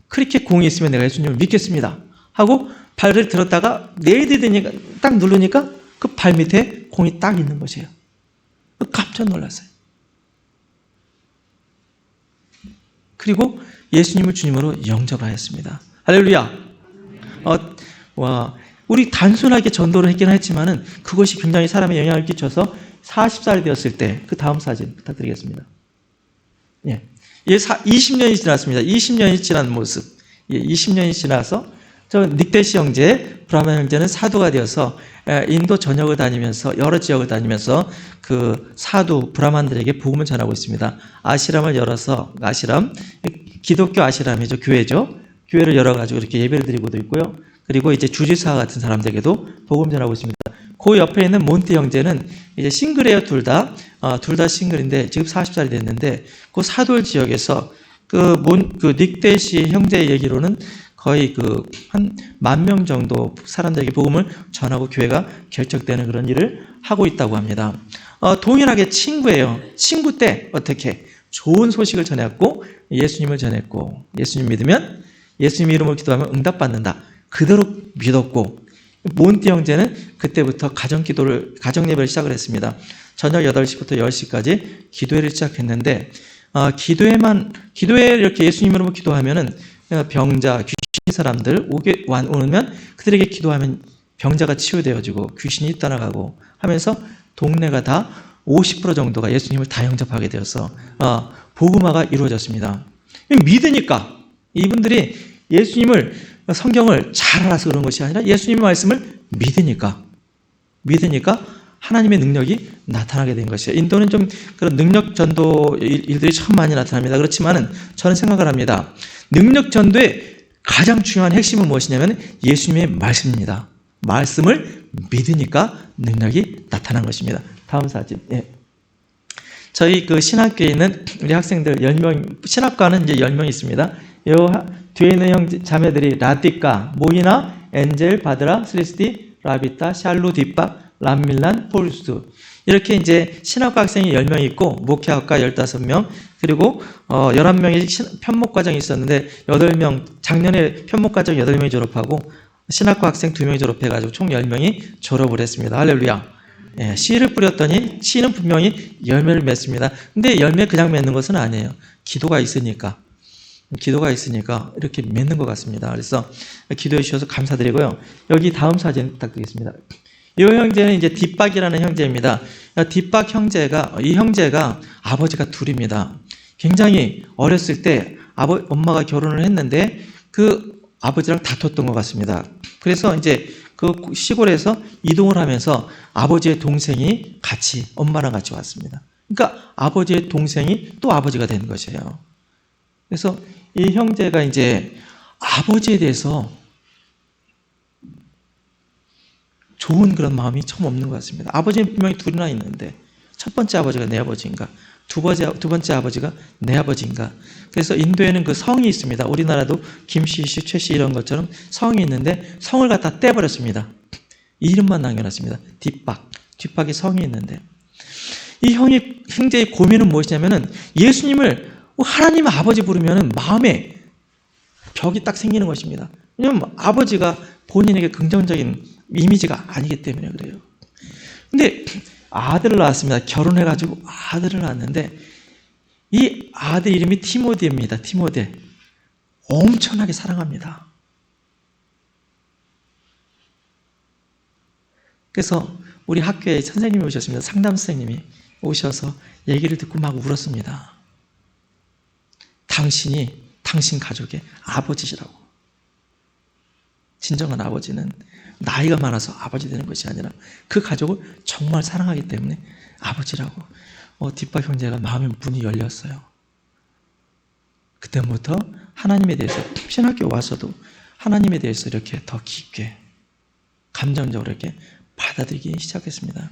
크리켓 공이 있으면 내가 예수님을 믿겠습니다. 하고 발을 들었다가 내디디니까 딱 누르니까 그 발 밑에 공이 딱 있는 것이에요. 깜짝 놀랐어요. 그리고 예수님을 주님으로 영접하였습니다. 할렐루야. 우리 단순하게 전도를 했긴 했지만은 그것이 굉장히 사람에 영향을 끼쳐서 40살 되었을 때, 그 다음 사진 부탁드리겠습니다. 20년이 지났습니다. 20년이 지난 모습. 20년이 지나서 저 닉댓이 형제, 브라만 형제는 사도가 되어서 인도 전역을 다니면서, 여러 지역을 다니면서 그 사도 브라만들에게 복음을 전하고 있습니다. 아시람을 열어서, 기독교 아시람이죠. 교회죠. 교회를 열어가지고 이렇게 예배를 드리고도 있고요. 그리고 이제 주지사 같은 사람들에게도 복음 전하고 있습니다. 그 옆에 있는 몬티 형제는 이제 싱글이에요. 둘 다 싱글인데 지금 40살이 됐는데 그 사돌 지역에서 그 닉댓이 형제의 얘기로는 거의 한 10,000명 정도 사람들에게 복음을 전하고 교회가 결정되는 그런 일을 하고 있다고 합니다. 동일하게 친구예요. 친구 때 어떻게 좋은 소식을 전했고 예수님을 전했고 예수님 믿으면 예수님 이름으로 기도하면 응답받는다. 그대로 믿었고 몬티 형제는 그때부터 가정 예배를 시작을 했습니다. 저녁 8시부터 10시까지 기도회를 시작했는데 기도회 이렇게 예수님 이름으로 기도하면은 병자, 귀신 사람들 오면 그들에게 기도하면 병자가 치유되어지고 귀신이 떠나가고 하면서 동네가 다 50% 정도가 예수님을 다 영접하게 되어서 복음화가 이루어졌습니다. 믿으니까 이분들이 예수님을 성경을 잘 알아서 그런 것이 아니라 예수님의 말씀을 믿으니까 하나님의 능력이 나타나게 된 것이에요. 인도는 좀 그런 능력 전도 일들이 참 많이 나타납니다. 그렇지만은 저는 생각을 합니다. 능력 전도의 가장 중요한 핵심은 무엇이냐면 예수님의 말씀입니다. 말씀을 믿으니까 능력이 나타난 것입니다. 다음 사진. 예. 저희 신학교에 있는 우리 학생들 10명, 신학과는 이제 10명 있습니다. 뒤에 있는 자매들이 라디카, 모히나, 엔젤, 바드라, 스리스티, 라비타, 샬루, 뒷박, 람밀란, 폴스. 이렇게 이제 신학과 학생이 10명 있고, 목회학과 15명, 그리고 11명이 편목과정이 있었는데, 8명, 작년에 편목과정 8명이 졸업하고, 신학과 학생 2명이 졸업해가지고 총 10명이 졸업을 했습니다. 할렐루야. 예, 씨를 뿌렸더니 씨는 분명히 열매를 맺습니다. 근데 열매 그냥 맺는 것은 아니에요. 기도가 있으니까 이렇게 맺는 것 같습니다. 그래서 기도해 주셔서 감사드리고요. 여기 다음 사진 부탁드리겠습니다. 이 형제는 이제 뒷박이라는 형제입니다. 이 형제가 아버지가 둘입니다. 굉장히 어렸을 때 엄마가 결혼을 했는데 그 아버지랑 다퉜던 것 같습니다. 그래서 이제 그 시골에서 이동을 하면서 아버지의 동생이 엄마랑 같이 왔습니다. 그러니까 아버지의 동생이 또 아버지가 된 것이에요. 그래서 이 형제가 이제 아버지에 대해서 좋은 그런 마음이 처음 없는 것 같습니다. 아버지는 분명히 둘이나 있는데 첫 번째 아버지가 내 아버지인가? 두 번째 아버지가 내 아버지인가? 그래서 인도에는 그 성이 있습니다. 우리나라도 김씨, 최씨 이런 것처럼 성이 있는데 성을 갖다 떼버렸습니다. 이름만 남겨놨습니다. 뒷박이 성이 있는데 이 형제의 고민은 무엇이냐면은 예수님을 하나님의 아버지 부르면은 마음에 벽이 딱 생기는 것입니다. 왜냐하면 아버지가 본인에게 긍정적인 이미지가 아니기 때문에 그래요. 근데 아들을 낳았습니다. 결혼해가지고 아들을 낳았는데 이 아들 이름이 티모데입니다. 티모데. 엄청나게 사랑합니다. 그래서 우리 학교에 선생님이 오셨습니다. 상담 선생님이 오셔서 얘기를 듣고 막 울었습니다. 당신이 당신 가족의 아버지시라고. 진정한 아버지는 나이가 많아서 아버지 되는 것이 아니라 그 가족을 정말 사랑하기 때문에 아버지라고. 뒷박 형제가 마음의 문이 열렸어요. 그때부터 하나님에 대해서 신학교 와서도 하나님에 대해서 이렇게 더 깊게 감정적으로 이렇게 받아들이기 시작했습니다.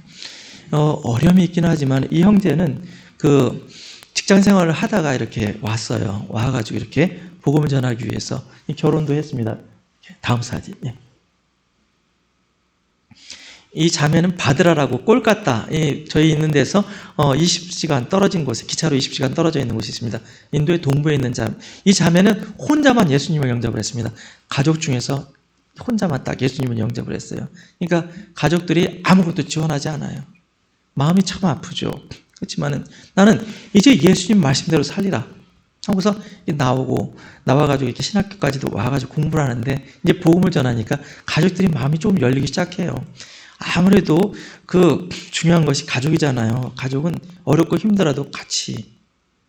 어려움이 있긴 하지만 이 형제는 그 직장 생활을 하다가 이렇게 왔어요. 와가지고 이렇게 복음을 전하기 위해서 결혼도 했습니다. 다음 사진. 예. 이 자매는 바드라라고 꼴까따, 저희 있는 데서 20시간 떨어진 곳에, 기차로 20시간 떨어져 있는 곳이 있습니다. 인도의 동부에 있는 자매. 이 자매는 혼자만 예수님을 영접을 했습니다. 가족 중에서 혼자만 딱 예수님을 영접을 했어요. 그러니까 가족들이 아무것도 지원하지 않아요. 마음이 참 아프죠. 그렇지만은 나는 이제 예수님 말씀대로 살리라 하고서 나와가지고 이렇게 신학교까지도 와가지고 공부를 하는데 이제 복음을 전하니까 가족들이 마음이 좀 열리기 시작해요. 아무래도 그 중요한 것이 가족이잖아요. 가족은 어렵고 힘들어도 같이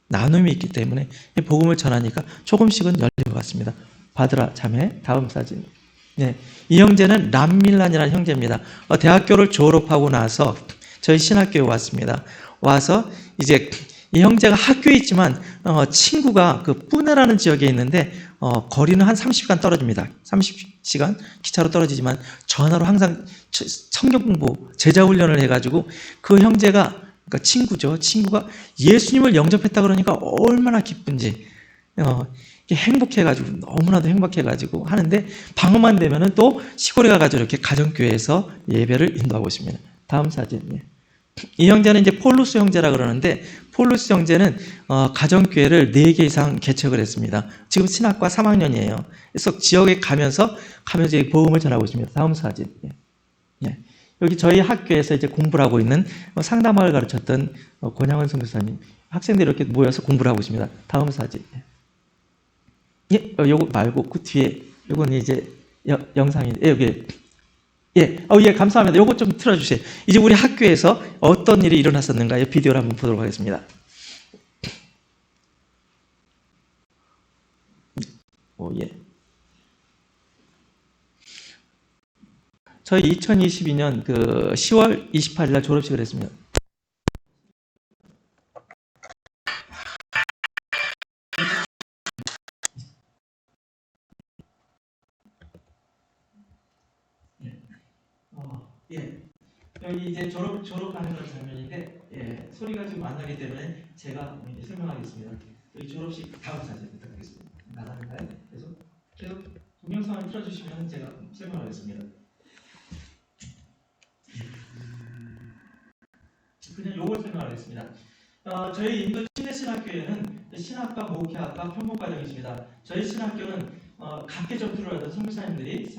나눔이 있기 때문에 복음을 전하니까 조금씩은 열린 것 같습니다. 바드라 자매, 다음 사진. 네, 이 형제는 람밀란이라는 형제입니다. 대학교를 졸업하고 나서 저희 신학교에 왔습니다. 와서 이제 이 형제가 학교에 있지만 친구가 그 뿌네라는 지역에 있는데 거리는 한 30시간 떨어집니다. 30시간 기차로 떨어지지만 전화로 항상 성경 공부, 제자 훈련을 해가지고 그 형제가 그러니까 친구죠. 친구가 예수님을 영접했다 그러니까 얼마나 기쁜지 행복해가지고 너무나도 행복해가지고 하는데 방학만 되면은 또 시골에 가가지고 이렇게 가정교회에서 예배를 인도하고 있습니다. 다음 사진. 이 형제는 이제 폴루스 형제라 그러는데 폴루스 형제는 가정교회를 4개 이상 개척을 했습니다. 지금 신학과 3학년이에요. 그래서 지역에 가면서 복음을 전하고 있습니다. 다음 사진. 예. 여기 저희 학교에서 이제 공부를 하고 있는 상담학을 가르쳤던 권양원 선교사님 학생들이 이렇게 모여서 공부를 하고 있습니다. 다음 사진. 예, 요거 말고 그 뒤에 요거는 이제 영상인데 여기 예, 감사합니다. 요거 좀 틀어주세요. 이제 우리 학교에서 어떤 일이 일어났었는가요? 비디오를 한번 보도록 하겠습니다. 예. 저희 2022년 그 10월 28일 날 졸업식을 했습니다. 예. 여기 이제 졸업하는 그런 장면인데, 소리가 좀 안 나기 때문에 제가 설명하겠습니다. 여기 졸업식 다음 사진 부탁드리겠습니다. 나가는가요? 계속 동영상을 틀어주시면 제가 설명하겠습니다. 그냥 요걸 설명하겠습니다. 저희 인도 침례신학교에는 신학과, 목회학과, 편목과정이 있습니다. 저희 신학교는 각계 전투를 하던 선교사님들이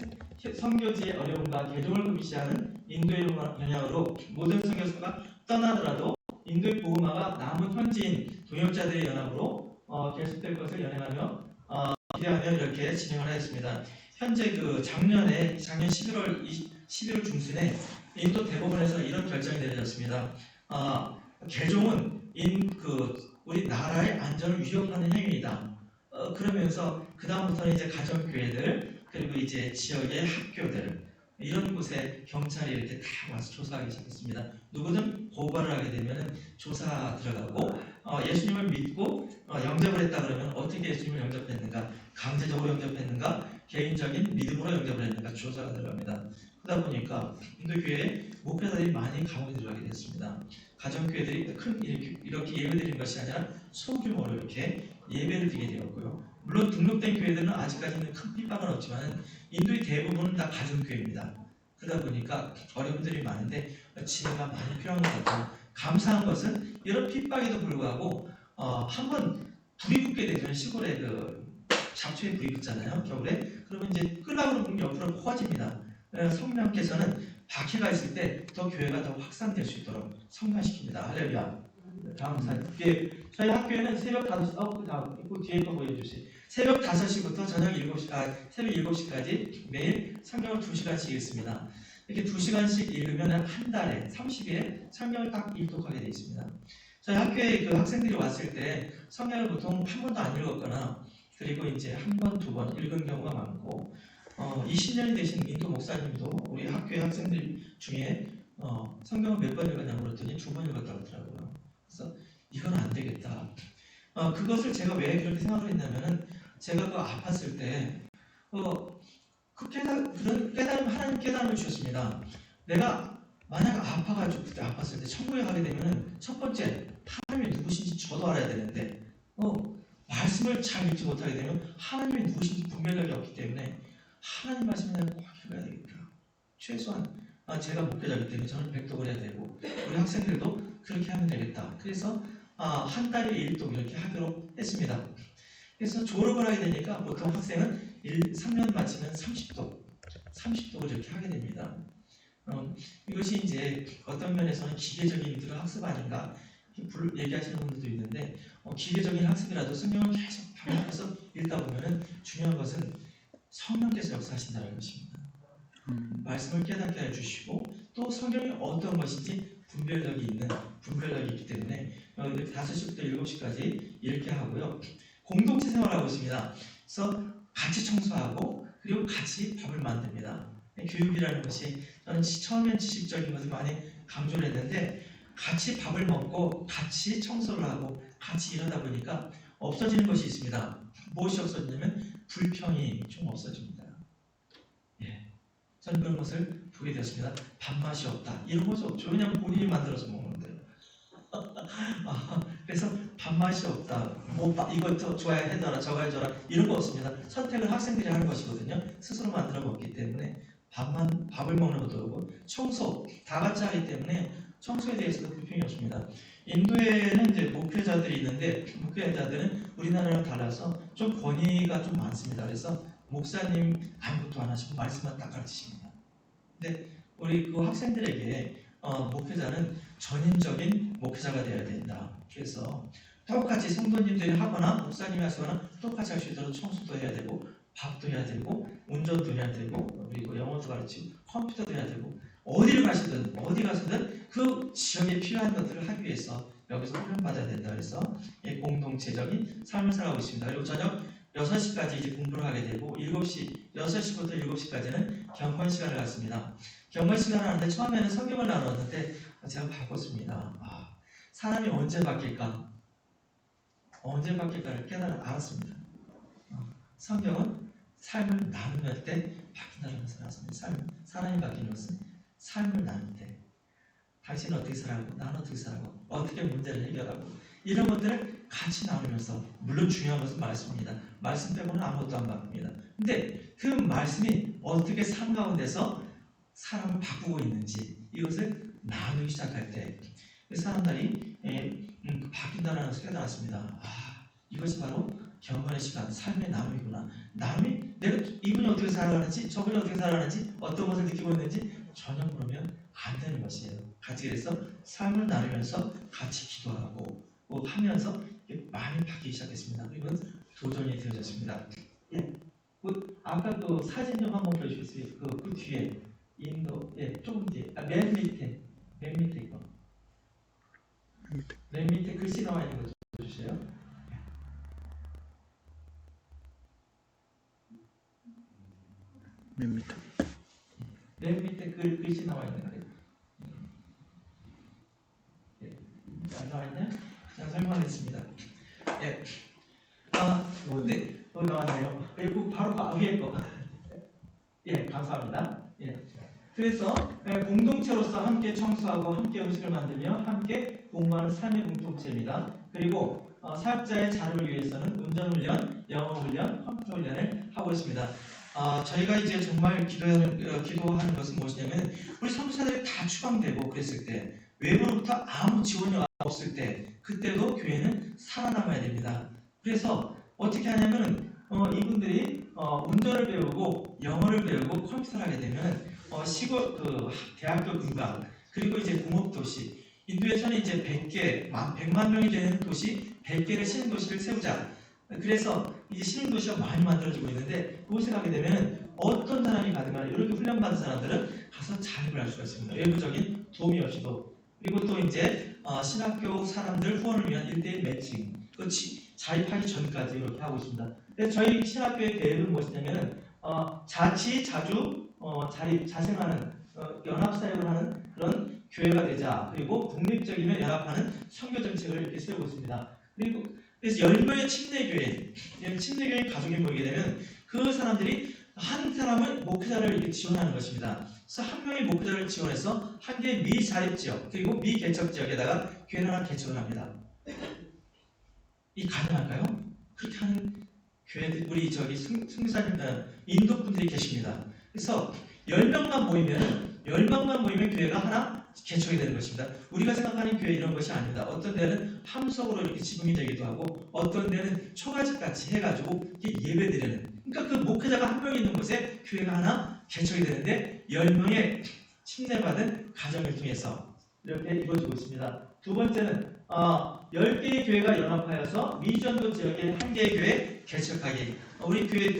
선교지의 어려움과 개종을 금시하는 인도의 영향으로 모든 선교사가 떠나더라도 인도의 복음화가 남은 현지인 동역자들의 연합으로 계속될 것을 연행하며 기대하며 이렇게 진행을 하였습니다. 현재 작년 11월 중순에 인도 대법원에서 이런 결정이 내려졌습니다. 개종은 우리 나라의 안전을 위협하는 행위이다. 그러면서 그 다음부터는 이제 가정교회들 그리고 이제 지역의 학교들 이런 곳에 경찰이 이렇게 다 와서 조사하기 시작했습니다. 누구든 고발을 하게 되면 조사 들어가고 예수님을 믿고 영접을 했다 그러면 어떻게 예수님을 영접했는가, 강제적으로 영접했는가, 개인적인 믿음으로 영접을 했는가 조사가 들어갑니다. 그러다 보니까 인도교회에 목회자들이 많이 감옥에 들어가게 됐습니다. 가정교회들이 이렇게 예배드린 것이 아니라 소규모로 이렇게 예배를 드리게 되었고요. 물론 등록된 교회들은 아직까지는 큰 핍박은 없지만 인도의 대부분은 다 가정교회입니다. 그러다 보니까 어려움들이 많은데 지혜가 많이 필요한 것 같아요. 감사한 것은 이런 핍박에도 불구하고 한번 불이 붙게 되면 시골에 잡초에 불이 붙잖아요. 겨울에. 그러면 이제 끄라고 그러면 옆으로 퍼집니다. 성령께서는 박해가 있을 때 더 교회가 더 확산될 수 있도록 성장시킵니다. 할렐루야. 다음 사진. 저희 학교에는 새벽 5시, 그 뒤에 또 보여주세요. 새벽 5시부터 새벽 7시까지 매일 성경을 2시간씩 읽습니다. 이렇게 2시간씩 읽으면 한 달에 30일에 성경을 딱 읽독하게 되어 있습니다. 저희 학교에 학생들이 왔을 때 성경을 보통 한 번도 안 읽었거나 그리고 이제 한 번, 2번 읽은 경우가 많고 20년이 되신 인도 목사님도 우리 학교의 학생들 중에 성경을 몇 번 읽었냐고 그랬더니 2번 읽었다고 하더라고요. 그래서 이건 안 되겠다. 그것을 제가 왜 그렇게 생각을 했냐면은 제가 아팠을 때 그런 깨달음, 하나님 깨달음을 주셨습니다. 내가 만약 아파가지고 그때 아팠을 때 천국에 가게 되면은 첫 번째 하나님이 누구신지 저도 알아야 되는데 말씀을 잘 읽지 못하게 되면 하나님이 누구신지 분별력이 없기 때문에 하나님 말씀을 꼭 읽어야 되겠다. 최소한 제가 목회자이기 때문에 저는 백독을 해야 되고 우리 학생들도 그렇게 하면 되겠다. 그래서 한 달에 1독 이렇게 하도록 했습니다. 그래서 졸업을 하게 되니까 보통 학생은 3년 마치면 30독을 이렇게 하게 됩니다. 이것이 이제 어떤 면에서는 기계적인 학습 아닌가 얘기하시는 분들도 있는데 기계적인 학습이라도 성경을 계속 반복해서 읽다 보면은 중요한 것은 성령께서 역사하신다는 것입니다. 말씀을 깨닫게 해주시고 또 성경이 어떤 것인지 분별력이 있기 때문에 5시부터 7시까지 이렇게 하고요. 공동체 생활을 하고 있습니다. 그래서 같이 청소하고 그리고 같이 밥을 만듭니다. 교육이라는 것이 저는 처음엔 지식적인 것을 많이 강조를 했는데 같이 밥을 먹고 같이 청소를 하고 같이 일하다 보니까 없어지는 것이 있습니다. 무엇이 없어지냐면 불평이 좀 없어집니다. 저는 그런 것을 보게 되었습니다. 밥맛이 없다. 이런 것이 없죠. 왜냐하면 본인이 만들어서 먹는데. 그래서 밥맛이 없다. 이것 좋아야 해줘라 저거 해줘라 이런 거 없습니다. 선택은 학생들이 하는 것이거든요. 스스로 만들어 먹기 때문에 밥을 먹는 것도 그렇고 청소 다 같이 하기 때문에 청소에 대해서도 불평이 없습니다. 인도에는 이제 목회자들이 있는데 목회자들은 우리나라랑 달라서 좀 권위가 좀 많습니다. 그래서 목사님 아무것도 안 하시고 말씀만 딱 가르치십니다. 근데 우리 그 학생들에게 목회자는 전인적인 목회자가 되어야 된다. 그래서 똑같이 성도님들이 하거나 목사님이 하시거나 똑같이 할 수 있도록 청소도 해야 되고 밥도 해야 되고 운전도 해야 되고 그리고 영어도 가르치고 컴퓨터도 해야 되고 어디를 가시든 어디 가서든 그 지역에 필요한 것들을 하기 위해서 여기서 훈련받아야 된다. 그래서 공동체적인 삶을 살아가고 있습니다. 그리고 저녁 6시까지 이제 공부를 하게 되고 6시부터 7시까지는 경건 시간을 갖습니다. 경건 시간을 하는데 처음에는 성경을 나눴는데 제가 바꿨습니다. 사람이 언제 바뀔까? 언제 바뀔까를 알았습니다. 성경은 삶을 나눌 때 바뀐다는 것을 알았습니다. 사람이 바뀌는 것은 삶을 나눌 때 당신은 어떻게 살아가고 나는 어떻게 살아가고 어떻게 문제를 해결하고 이런 것들을 같이 나누면서 물론 중요한 것은 말씀입니다. 말씀 빼고는 아무것도 안 바뀝니다. 근데 그 말씀이 어떻게 삶 가운데서 사람을 바꾸고 있는지 이것을 나누기 시작할 때 사람들이 바뀐다는 것을 깨달았습니다. 이것이 바로 경건의 시간, 삶의 나눔이구나. 나눔이 내가 이분이 어떻게 살아가는지 저분이 어떻게 살아가는지 어떤 것을 느끼고 있는지 전혀 모르면 안 되는 것이에요. 같이 그래서 삶을 나누면서 같이 기도하고 하면서 많이 바뀌기 시작했습니다. 이건 도전이 되어졌습니다. 아까 그 사진 좀 한번 보여주시겠어요? 그 뒤에 인도 조금 뒤에 맨 밑에 이거 맨 밑에 글씨 나와 있는 거 좀 보여주세요. 맨 밑에 글씨 나와 있는 거예요. 안 나와 있나요? 제가 설명하겠습니다. 네, 나왔네요. 그리고 바로 위에 거. 감사합니다. 그래서 공동체로서 함께 청소하고 함께 음식을 만들며 함께 공부하는 삶의 공동체입니다. 그리고 사역자의 자료를 위해서는 운전훈련, 영어훈련, 컴퓨터 훈련을 하고 있습니다. 저희가 이제 정말 기도하는 것은 무엇이냐면 우리 선교사들이 다 추방되고 그랬을 때 외부로부터 아무 지원이 없을 때 그때도 교회는 살아남아야 됩니다. 그래서 어떻게 하냐면 이분들이 운전을 배우고 영어를 배우고 컴퓨터를 하게 되면 시골 대학교 근강 그리고 이제 공업도시 인도에서는 이제 100만 명이 되는 도시 100개를 신흥 도시를 세우자. 그래서 이제 신흥 도시가 많이 만들어지고 있는데 그곳에 가게 되면 어떤 사람이 가든 간에 이렇게 훈련받은 사람들은 가서 자립을 할 수가 있습니다. 외부적인 도움이 없이도. 그리고 또 이제 신학교 사람들 후원을 위한 1대1 매칭 자립하기 전까지 이렇게 하고 있습니다. 근데 저희 신학교의 계획은 무엇이냐면은 자주 자생하는 연합사역을 하는 그런 교회가 되자. 그리고 독립적이며 연합하는 선교 정책을 이렇게 세우고 있습니다. 그래서 10명의 침례교회 가족이 모이게 되면 그 사람들이 한 사람은 목회자를 이렇게 지원하는 것입니다. 그래서 한 명의 목회자를 지원해서 한 개의 미자립지역 그리고 미개척지역에다가 교회를 하나 개척을 합니다. 이 가능할까요? 그렇게 하는 교회들 우리 선교사님 인도 분들이 계십니다. 그래서 10명만 모이면 교회가 하나 개척이 되는 것입니다. 우리가 생각하는 교회 이런 것이 아닙니다. 어떤 데는 함석으로 이렇게 지붕이 되기도 하고 어떤 데는 초가집 같이 해가지고 예배드리는 그러니까 그 목회자가 한 명 있는 곳에 교회가 하나 개척이 되는데 10명의 침례받은 가정을 통해서 이렇게 이루어지고 있습니다. 두 번째는 10개의 교회가 연합하여서 미전도 지역에 한 개의 교회 개척하기. 우리 교회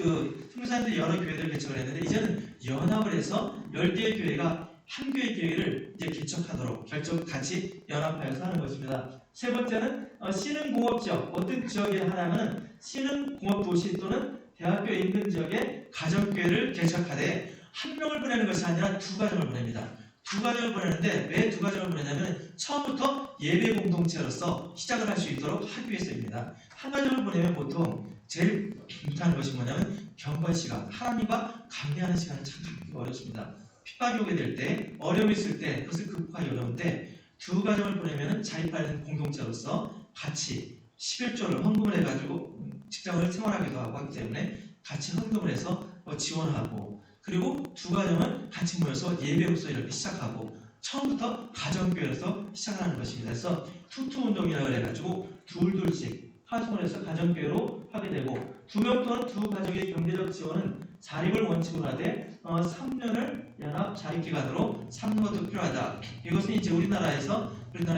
선교사님들이 여러 교회들을 개척을 했는데 이제는 연합을 해서 10개의 교회가 한 교회 교회를 이제 개척하도록 같이 연합하여서 하는 것입니다. 세 번째는 신흥공업 지역 어떤 지역에 하냐면 신흥공업 도시 또는 대학교 인근 지역에 가정교회를 개척하되 한 명을 보내는 것이 아니라 두 가정을 보냅니다. 두 가정을 보내는데 왜 두 가정을 보내냐면 처음부터 예배 공동체로서 시작을 할 수 있도록 하기 위해서입니다. 한 가정을 보내면 보통 제일 못하는 것이 뭐냐면 경건 시간, 하나님과 관계하는 시간을 참 갖기 어렵습니다. 핍박이 오게 될 때, 어려움이 있을 때 그것을 극복하기 어려운데 두 가정을 보내면 자립하는 공동체로서 같이 11조를 헌금을 해가지고 직장을 생활하기도 하고 하기 때문에 같이 헌금을 해서 지원하고, 그리고 두 가정은 같이 모여서 예배로서 이렇게 시작하고, 처음부터 가정교회로서 시작하는 것입니다. 그래서 투투 운동이라고 해가지고 둘둘씩 파송을 해서 가정교회로 하게 되고, 2명 또는 두 가족의 경제적 지원은 자립을 원칙으로 하되 3년을 연합 자립기간으로 3년 것도 필요하다. 이것은 이제 우리나라의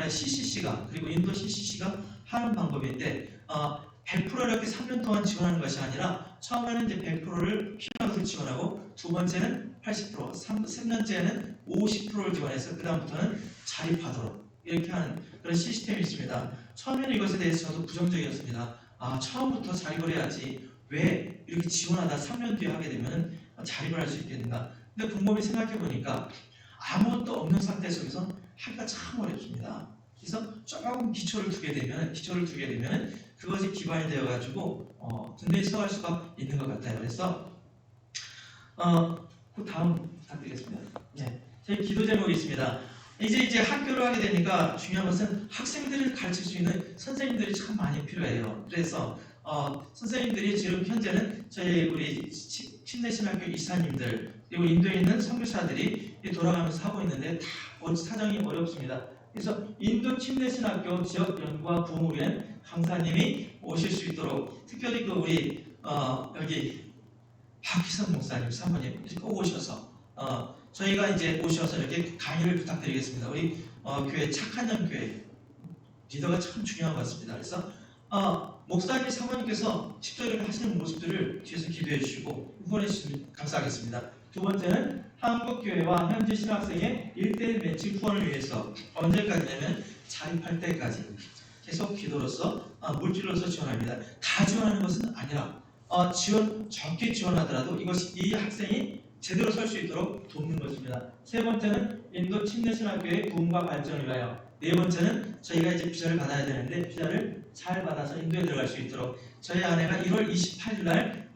CCC가, 그리고 인도 CCC가 하는 방법인데, 100% 이렇게 3년 동안 지원하는 것이 아니라, 처음에는 이제 100%를 필요한 것을 지원하고, 두 번째는 80%, 3년째에는 50%를 지원해서 그 다음부터는 자립하도록 이렇게 하는 그런 시스템이 있습니다. 처음에는 이것에 대해서 저도 부정적이었습니다. 처음부터 자립을 해야지 왜 이렇게 지원하다 3년 뒤에 하게 되면 자립을 할 수 있겠는가. 근데 곰곰이 생각해 보니까 아무것도 없는 상태 속에서 하기가 참 어렵습니다. 그래서 조금 기초를 두게 되면 그것이 기반이 되어가지고 든든히 서갈 수가 있는 것 같아요. 그래서 그 다음 부탁드리겠습니다. 네, 제 기도 제목이 있습니다. 이제 학교를 하게 되니까 중요한 것은 학생들을 가르칠 수 있는 선생님들이 참 많이 필요해요. 그래서 선생님들이 지금 현재는 저희 우리 침례신학교 이사님들, 그리고 인도에 있는 선교사들이 돌아가면서 하고 있는데 다 사정이 어렵습니다. 그래서 인도 침례신학교 지역 연구와 부흥을 위한 강사님이 오실 수 있도록, 특별히 그 우리 여기 박희선 목사님, 사모님 꼭 오셔서 저희가 이제 오셔서 이렇게 강의를 부탁드리겠습니다. 우리 교회 착한 영 교회 리더가 참 중요한 것 같습니다. 그래서 목사님, 사모님께서 직접 이렇게 하시는 모습들을 뒤에서 기도해 주시고 후원해 주시면 감사하겠습니다. 두 번째는 한국교회와 현지 신학생의 1대1 매치 후원을 위해서 언제까지냐면 자립할 때까지 계속 기도로서 물질로서 지원합니다. 다 지원하는 것은 아니라 적게 지원하더라도 이것이 이 학생이 제대로 설 수 있도록 돕는 것입니다. 세 번째는 인도 침례신학교의 부흥과 발전을 위하여, 네 번째는 저희가 이제 비자를 받아야 되는데 비자를 잘 받아서 인도에 들어갈 수 있도록, 저희 아내가 1월 28일 날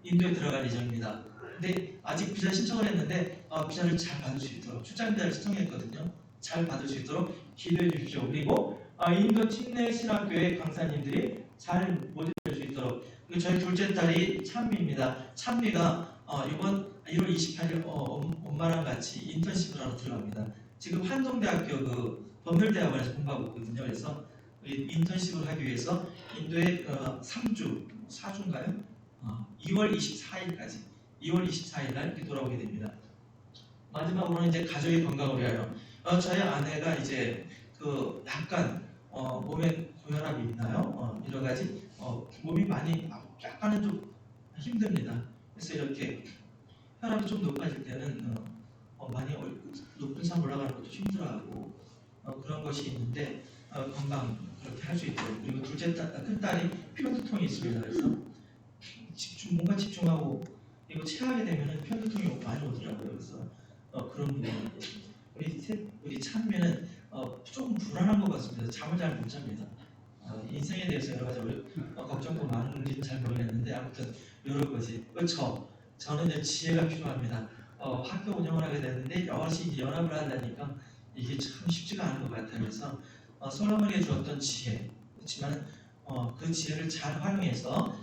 인도에 들어갈 예정입니다. 근데 아직 비자 신청을 했는데 비자를 잘 받을 수 있도록, 출장 비자를 신청했거든요. 잘 받을 수 있도록 기도해 주십시오. 그리고 인도 침례신학교의 강사님들이 잘 모집될 수 있도록, 그리고 저희 둘째 딸이 찬미입니다. 찬미가 이번 1월 28일 엄마랑 같이 인턴십을 하러 들어갑니다. 지금 한동대학교 그 법률대학원에서 공부하고 있거든요. 그래서 인턴십을 하기 위해서 인도에 4주인가요? 2월 24일 날 이렇게 돌아오게 됩니다. 마지막으로는 이제 가족의 건강을 위하여, 저희 아내가 이제 그 약간 몸에 고혈압이 있나요? 여러 가지 몸이 많이 약간은 좀 힘듭니다. 그래서 이렇게 혈압이 좀 높아질 때는 많이 높은 산 올라가는 것도 힘들어하고 그런 것이 있는데 건강 그렇게 할 수 있도록, 그리고 큰 딸이 편두통이 있습니다. 그래서 뭔가 집중하고, 그리고 체하게 되면 편두통이 많이 오더라고요. 그래서 그런 부분, 우리 찬미는 조금 불안한 것 같습니다. 잠을 잘 못 잡니다. 인생에 대해서 여러 가지 걱정도 많은지는 잘 모르겠는데 아무튼 이런 거지. 저는 이제 지혜가 필요합니다. 학교 운영을 하게 됐는데 여럿이 연합을 하려니까 이게 참 쉽지가 않은 것 같아요. 그래서 솔로몬에게 주었던 지혜, 그렇지만 그 지혜를 잘 활용해서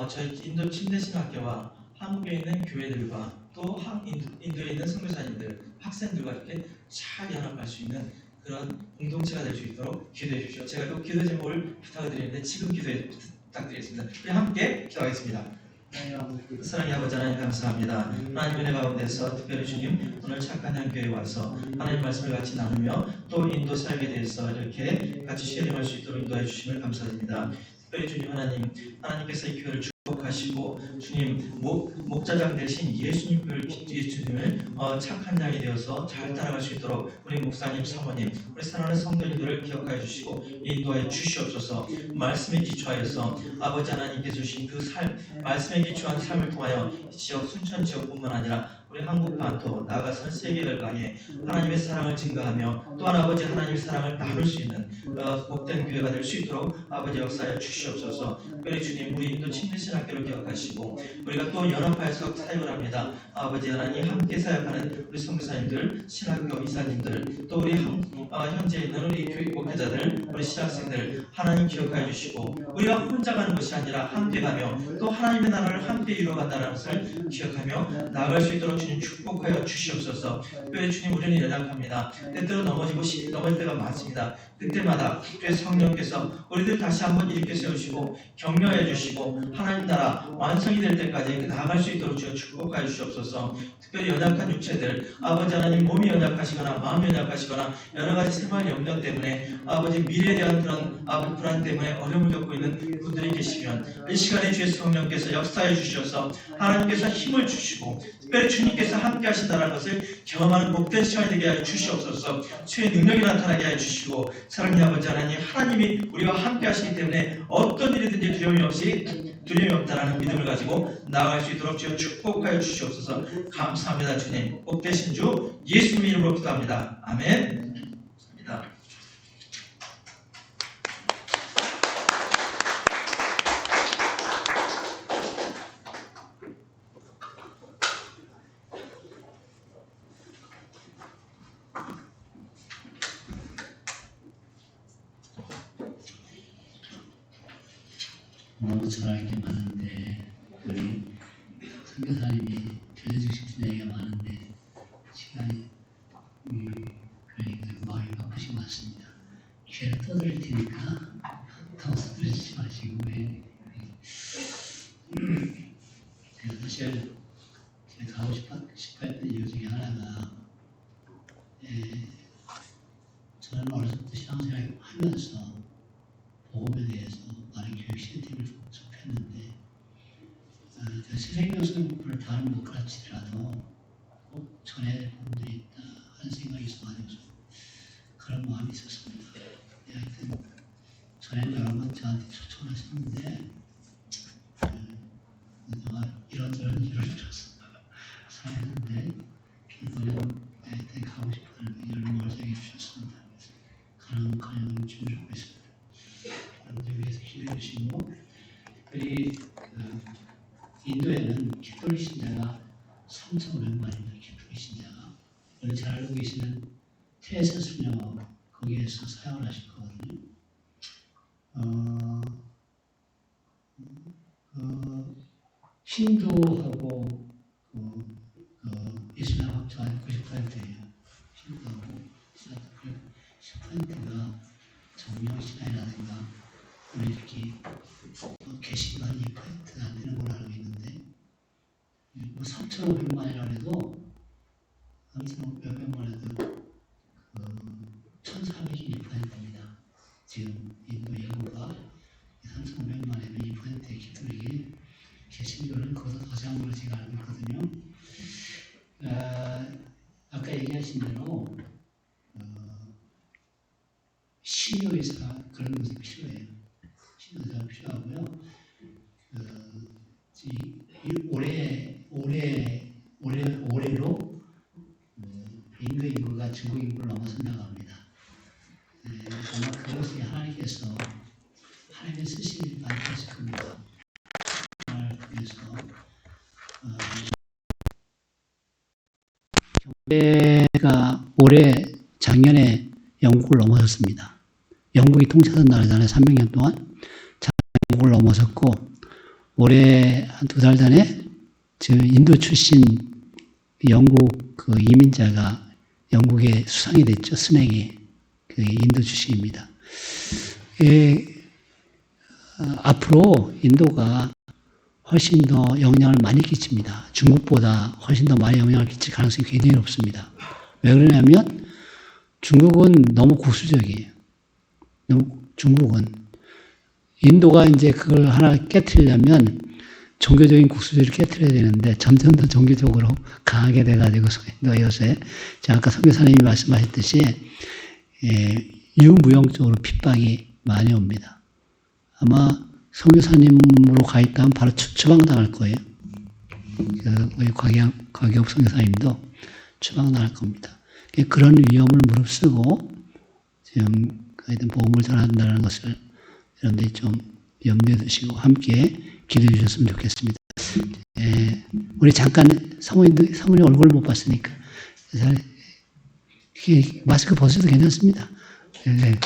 저희 인도 침례신학교와 한국에 있는 교회들과 또 인도에 있는 선교사님들, 학생들과 이렇게 잘 연합할 수 있는 그런 공동체가 될 수 있도록 기도해 주십시오. 제가 그 기도 제목을 부탁을 드리는데 지금 기도해 부탁드리겠습니다. 우리 함께 기도하겠습니다. 사랑의 아버지 하나님 감사합니다. 하나님 은혜 가운데서 특별히 주님 오늘 착한 양 교회에 와서 하나님 말씀을 같이 나누며 또 인도 사역에 대해서 이렇게 같이 쉐어링할 수 있도록 인도해 주심을 감사드립니다. 특별히 주님 하나님께서 이 교회를 축복하시고 주님 목자장 대신 예수님을 착한 양이 되어서 잘 따라갈 수 있도록 우리 목사님, 사모님, 우리 사랑하는 성도님들을 기억하여 주시고 인도하여 주시옵소서. 말씀에 기초하여서 아버지 하나님께서 주신 그 말씀에 기초한 삶을 통하여 지역 순천 지역뿐만 아니라 우리 한국판 또 나아가서 세계 열방에 하나님의 사랑을 증거하며 또한 아버지 하나님의 사랑을 나눌 수 있는 복된 교회가 될 수 있도록 아버지 역사에 주시옵소서. 특별히 주님 우리 인도 침례신학교를 기억하시고 우리가 또 연합하여서 사역을 합니다. 아버지 하나님 함께 사역하는 우리 선교사님들, 신학교 이사님들, 또 우리 현재 있는 우리 교육 목회자들, 우리 신학생들 하나님 기억하여 주시고 우리가 혼자 가는 것이 아니라 함께 가며 또 하나님의 나라를 함께 이루어간다는 것을 기억하며 나아갈 수 있도록 주님 축복하여 주시옵소서. 특별히 주님 우리는 연약합니다. 때때로 넘어질 때가 많습니다. 그때마다 주의 성령께서 우리들 다시 한번 일으켜 세우시고 격려해 주시고 하나님 나라 완성이 될 때까지 나아갈 수 있도록 주여 축복하여 주시옵소서. 특별히 연약한 육체들 아버지 하나님 몸이 연약하시거나 마음이 연약하시거나 여러 가지 생활 염려 때문에 아버지 미래에 대한 그런 불안 때문에 어려움을 겪고 있는 분들이 계시면 이 시간에 주의 성령께서 역사해 주셔서 하나님께서 힘을 주시고 특별히 주님께서 함께 하신다는 것을 경험하는 복된 시간이 되게 하여 주시옵소서. 주의 능력이 나타나게 하여 주시고 사랑의 아버지 하나님 하나님이 우리와 함께 하시기 때문에 어떤 일이든지 두려움이 없다라는 믿음을 가지고 나아갈 수 있도록 주여 축복하여 주시옵소서. 감사합니다. 주님 복되신 주 예수님 이름으로 기도합니다. 아멘. 감사합니다. 너무 전할 게 많은데 우리 선교사님이 들려주실 얘기가 많은데 시간이 그러니까 마음이 바쁘신 것 같습니다. 기회를 떠드릴 테니까 더 서두르지 마시고 제가 사실 제가 하고 싶었던 이유 중에 하나가 저는 어렸을 때 신앙생활 하면서 복음에 대해서 많은 교육 시스템을 접했는데 새생명 공부를 다는 못 가르치더라도 꼭 전해야 될 부분들이 있다 하는 생각이 있어가지고 그런 마음이 있었습니다. 하여튼 전에는 여러 번 저한테 초청하셨는데 제가 이런저런 일을 사했는데 이번에는 하여튼 가고 싶은 일을 몰자게 주셨습니다. 가능한 준비하고 있습니다. 여러분들 위해서 기도해 주시고 특별히 인도에는 캐톨릭 신자가 3,500만입니다. 캐톨릭 신자가 우리 잘 알고 계시는 테레사 수녀 거기에서 사역을 하실 거거든요. 힌두하고 이슬람 합쳐가 90%예요. 힌두하고 10%가 정명신앙이라든가 우리 이렇게 개신만 2%가 안 되는 걸로 알고 있는데 3,500만이라 해도 3,500만 해도 1,402%입니다. 지금 인도 인구가 3,500만이면 2%의 기독이 개신교는 그보다 더 작은 걸로 제가 알고 있거든요. 아까 얘기하신 대로 신효의사 그런 것이 필요해요. 신효의사가 필요하고요. 올해로 인도 인구가 중국 인구를 넘어선다고 합니다. 아마 그것이 하나님께서 하나님의 쓰시는 많이 하실 겁니다. 그래서 교회가 작년에 영국을 넘어섰습니다. 영국이 통치하던 나라잖아요. 300년 동안 영국을 넘어섰고 올해 한 2달 전에 인도 출신 영국 그 이민자가 영국에 수상이 됐죠. 스낵이 그 인도 출신입니다. 앞으로 인도가 훨씬 더 영향을 많이 끼칩니다. 중국보다 훨씬 더 많이 영향을 끼칠 가능성이 굉장히 높습니다. 왜 그러냐면 중국은 너무 국수적이에요. 중국은 인도가 이제 그걸 하나 깨트리려면 종교적인 국수주의를 깨트려야 되는데 점점 더 종교적으로 강하게 돼가지고 인도가 요새 아까 선교사님이 말씀하셨듯이 유무용적으로 핍박이 많이 옵니다. 아마 선교사님으로 가 있다면 바로 추방당할 거예요. 우리 곽영 선교사님도 추방 나갈 겁니다. 그런 위험을 무릅쓰고 지금 하여튼 복음을 전한다는 것을 여러분들이 좀 염두에 두시고 함께 기도해 주셨으면 좋겠습니다. 우리 잠깐 사모님 얼굴 못 봤으니까 마스크 벗어도 괜찮습니다. 네.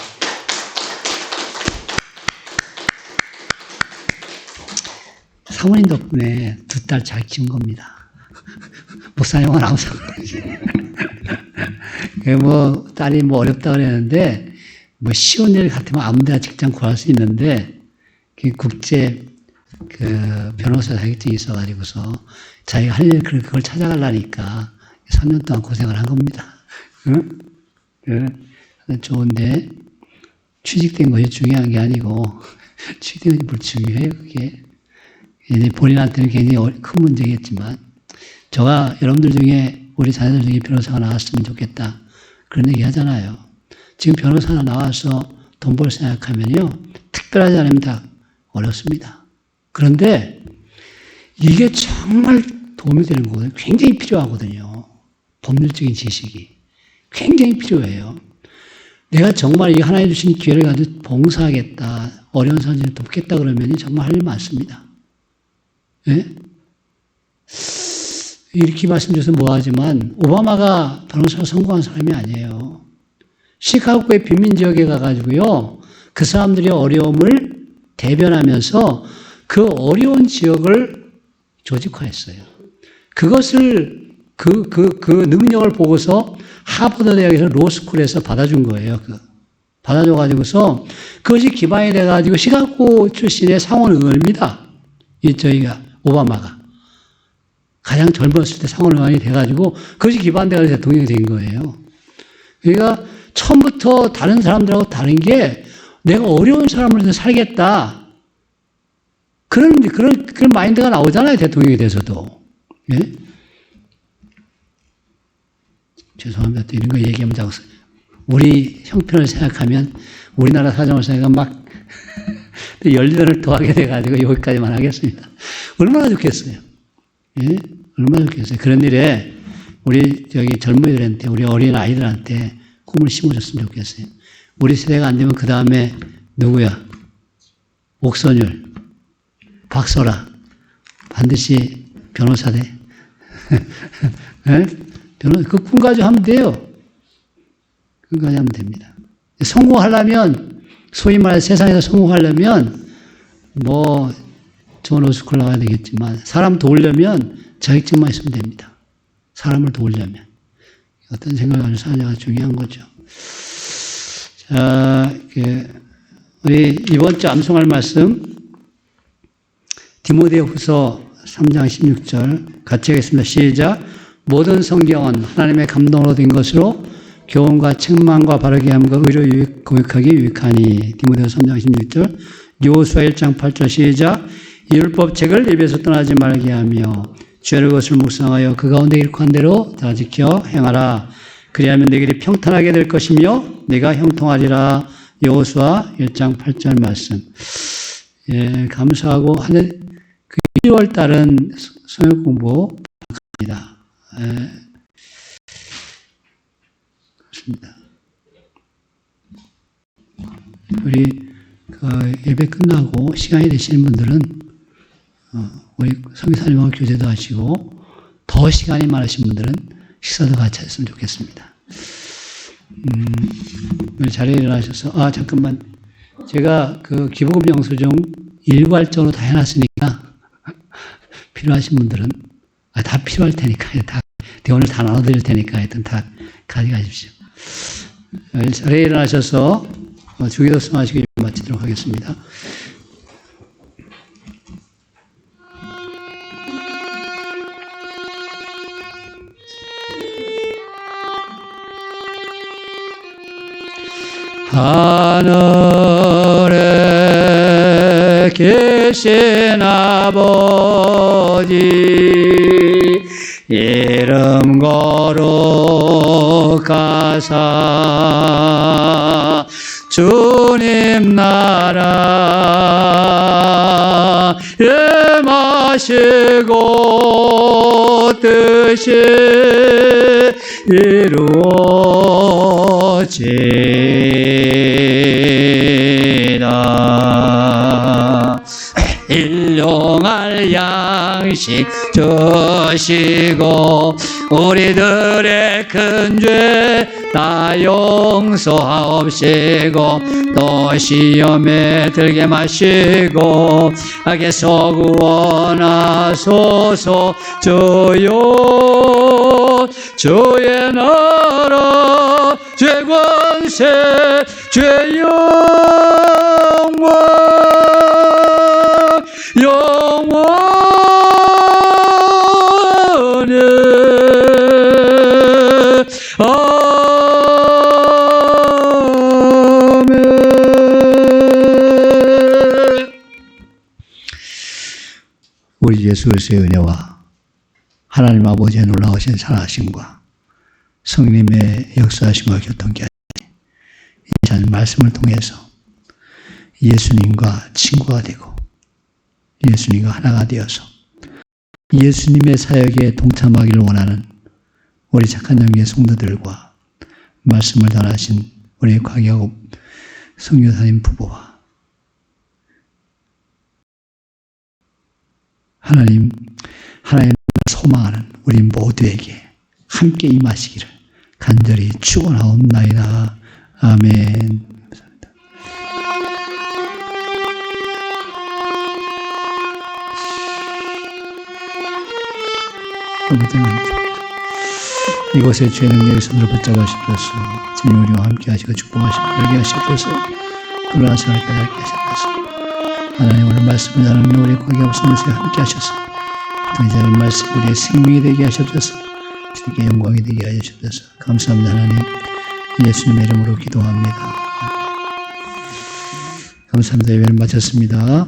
사모님 덕분에 2딸 잘 키운 겁니다. 목사님은 아무 상관없이. 딸이 어렵다 그랬는데, 쉬운 일 같으면 아무 데나 직장 구할 수 있는데, 국제, 변호사 자격증이 있어가지고서 자기가 할 일, 그걸 찾아가려니까 3년 동안 고생을 한 겁니다. 응? 좋은데, 취직된 것이 중요한 게 아니고, 취직된 것이 뭘 중요해요, 그게. 본인한테는 굉장히 큰 문제겠지만, 저가 여러분들 중에, 우리 자녀들 중에 변호사가 나왔으면 좋겠다. 그런 얘기 하잖아요. 지금 변호사가 나와서 돈 벌 생각하면요, 특별하지 않으면 다 어렵습니다. 그런데 이게 정말 도움이 되는 거거든요. 굉장히 필요하거든요. 법률적인 지식이. 굉장히 필요해요. 내가 정말 이 하나님 주신 기회를 가지고 봉사하겠다, 어려운 사람을 돕겠다 그러면 정말 할 일 많습니다. 예? 이렇게 말씀드려서 뭐하지만 오바마가 변호사로 성공한 사람이 아니에요. 시카고의 빈민 지역에 가가지고요, 그 사람들의 어려움을 대변하면서 그 어려운 지역을 조직화했어요. 그것을 그 능력을 보고서 하버드 대학에서 로스쿨에서 받아준 거예요. 받아줘가지고서 그것이 기반이 돼가지고 시카고 출신의 상원 의원입니다. 저희가 오바마가 가장 젊었을 때 상원 의원이 돼가지고 그것이 기반돼가지고 대통령이 된 거예요. 그러니까 처음부터 다른 사람들하고 다른 게 내가 어려운 사람을 위해서 살겠다. 그런 마인드가 나오잖아요. 대통령이 돼서도. 예? 죄송합니다. 또 이런 거 얘기하면 자꾸 우리 형편을 생각하면 우리나라 사정을생각하면 막 연륜을 더하게 돼가지고 여기까지만 하겠습니다. 얼마나 좋겠어요. 예? 얼마나 좋겠어요. 그런 일에 우리 젊은이들한테, 우리 어린 아이들한테 꿈을 심어줬으면 좋겠어요. 우리 세대가 안 되면 그 다음에 누구야? 옥선율, 박설아, 반드시 변호사 돼. 예? 그 꿈 가지고 하면 돼요. 꿈 가지고 하면 됩니다. 성공하려면, 소위 말해 세상에서 성공하려면, 좋은 로스쿨 나와야 되겠지만, 사람 도우려면 자격증만 있으면 됩니다. 사람을 도우려면. 어떤 생각을 가지고 사느냐가 중요한 거죠. 자, 우리 이번 주 암송할 말씀, 디모데후서 3장 16절 같이 하겠습니다. 시작. 모든 성경은 하나님의 감동으로 된 것으로 교훈과 책망과 바르게 함과 의로 교육하기 유익하니. 디모데후서 3장 16절. 여호수아 1장 8절 시작. 이 율법책을 입에서 떠나지 말게 하며 주의 것을 묵상하여 그 가운데 기록한 대로 다 지켜 행하라. 그리하면 너희 길이 평탄하게 될 것이며 네가 형통하리라. 여호수아 1장 8절 말씀. 예, 감사하고 그 1월 달은 성역 공부 합니다. 예, 그렇습니다. 우리 예배 끝나고 시간이 되시는 분들은 우리 성교사님하고 교제도 하시고 더 시간이 많으신 분들은 식사도 같이 했으면 좋겠습니다. 자리에 일어나셔서 잠깐만 제가 기부금 영수증 일괄적으로 다 해놨으니까 필요하신 분들은 다 필요할 테니까 다 오늘 다 나눠드릴 테니까 하여튼 다 가져가십시오. 자리에 일어나셔서 주기도 수행하시기 마치도록 하겠습니다. 하늘에 계신 아버지 이름 거룩하사 주님 나라 임하시고 뜻이 이루어지다. 일용할 양식 주시고 우리들의 큰 죄 다 용서하옵시고 또 시험에 들게 마시고 악에서 구원하소서. 주여 주의 나라 죄권세 죄영광 영원히 아멘. 우리 예수 그리스도의 은혜와 하나님 아버지의 놀라우신 살아하심과 성령님의 역사하심과 교통케 하시니 이 시간 말씀을 통해서 예수님과 친구가 되고 예수님과 하나가 되어서 예수님의 사역에 동참하기를 원하는 우리 착한 영계 성도들과 말씀을 전하신 우리 광야옥 선교사님 부부와 하나님 소망하는 우리 모두에게 함께 임하시기를 간절히 축원하옵나이다. 아멘. 이곳에 주의 능력의 손으로 붙잡아 주시옵소서. 주님 우리와 함께 하시고 축복하시고 열게 하시옵소서. 그러나 생활까지 하게 하시옵소서. 하나님 오늘 말씀을 나누는 우리 광야옥 선교사에 함께 하셔서 이 자는 말씀 우리의 생명이 되게 하시옵소서. 주님께 영광이 되게 하시옵소서. 감사합니다. 하나님 예수님의 이름으로 기도합니다. 감사합니다. 예배를 마쳤습니다.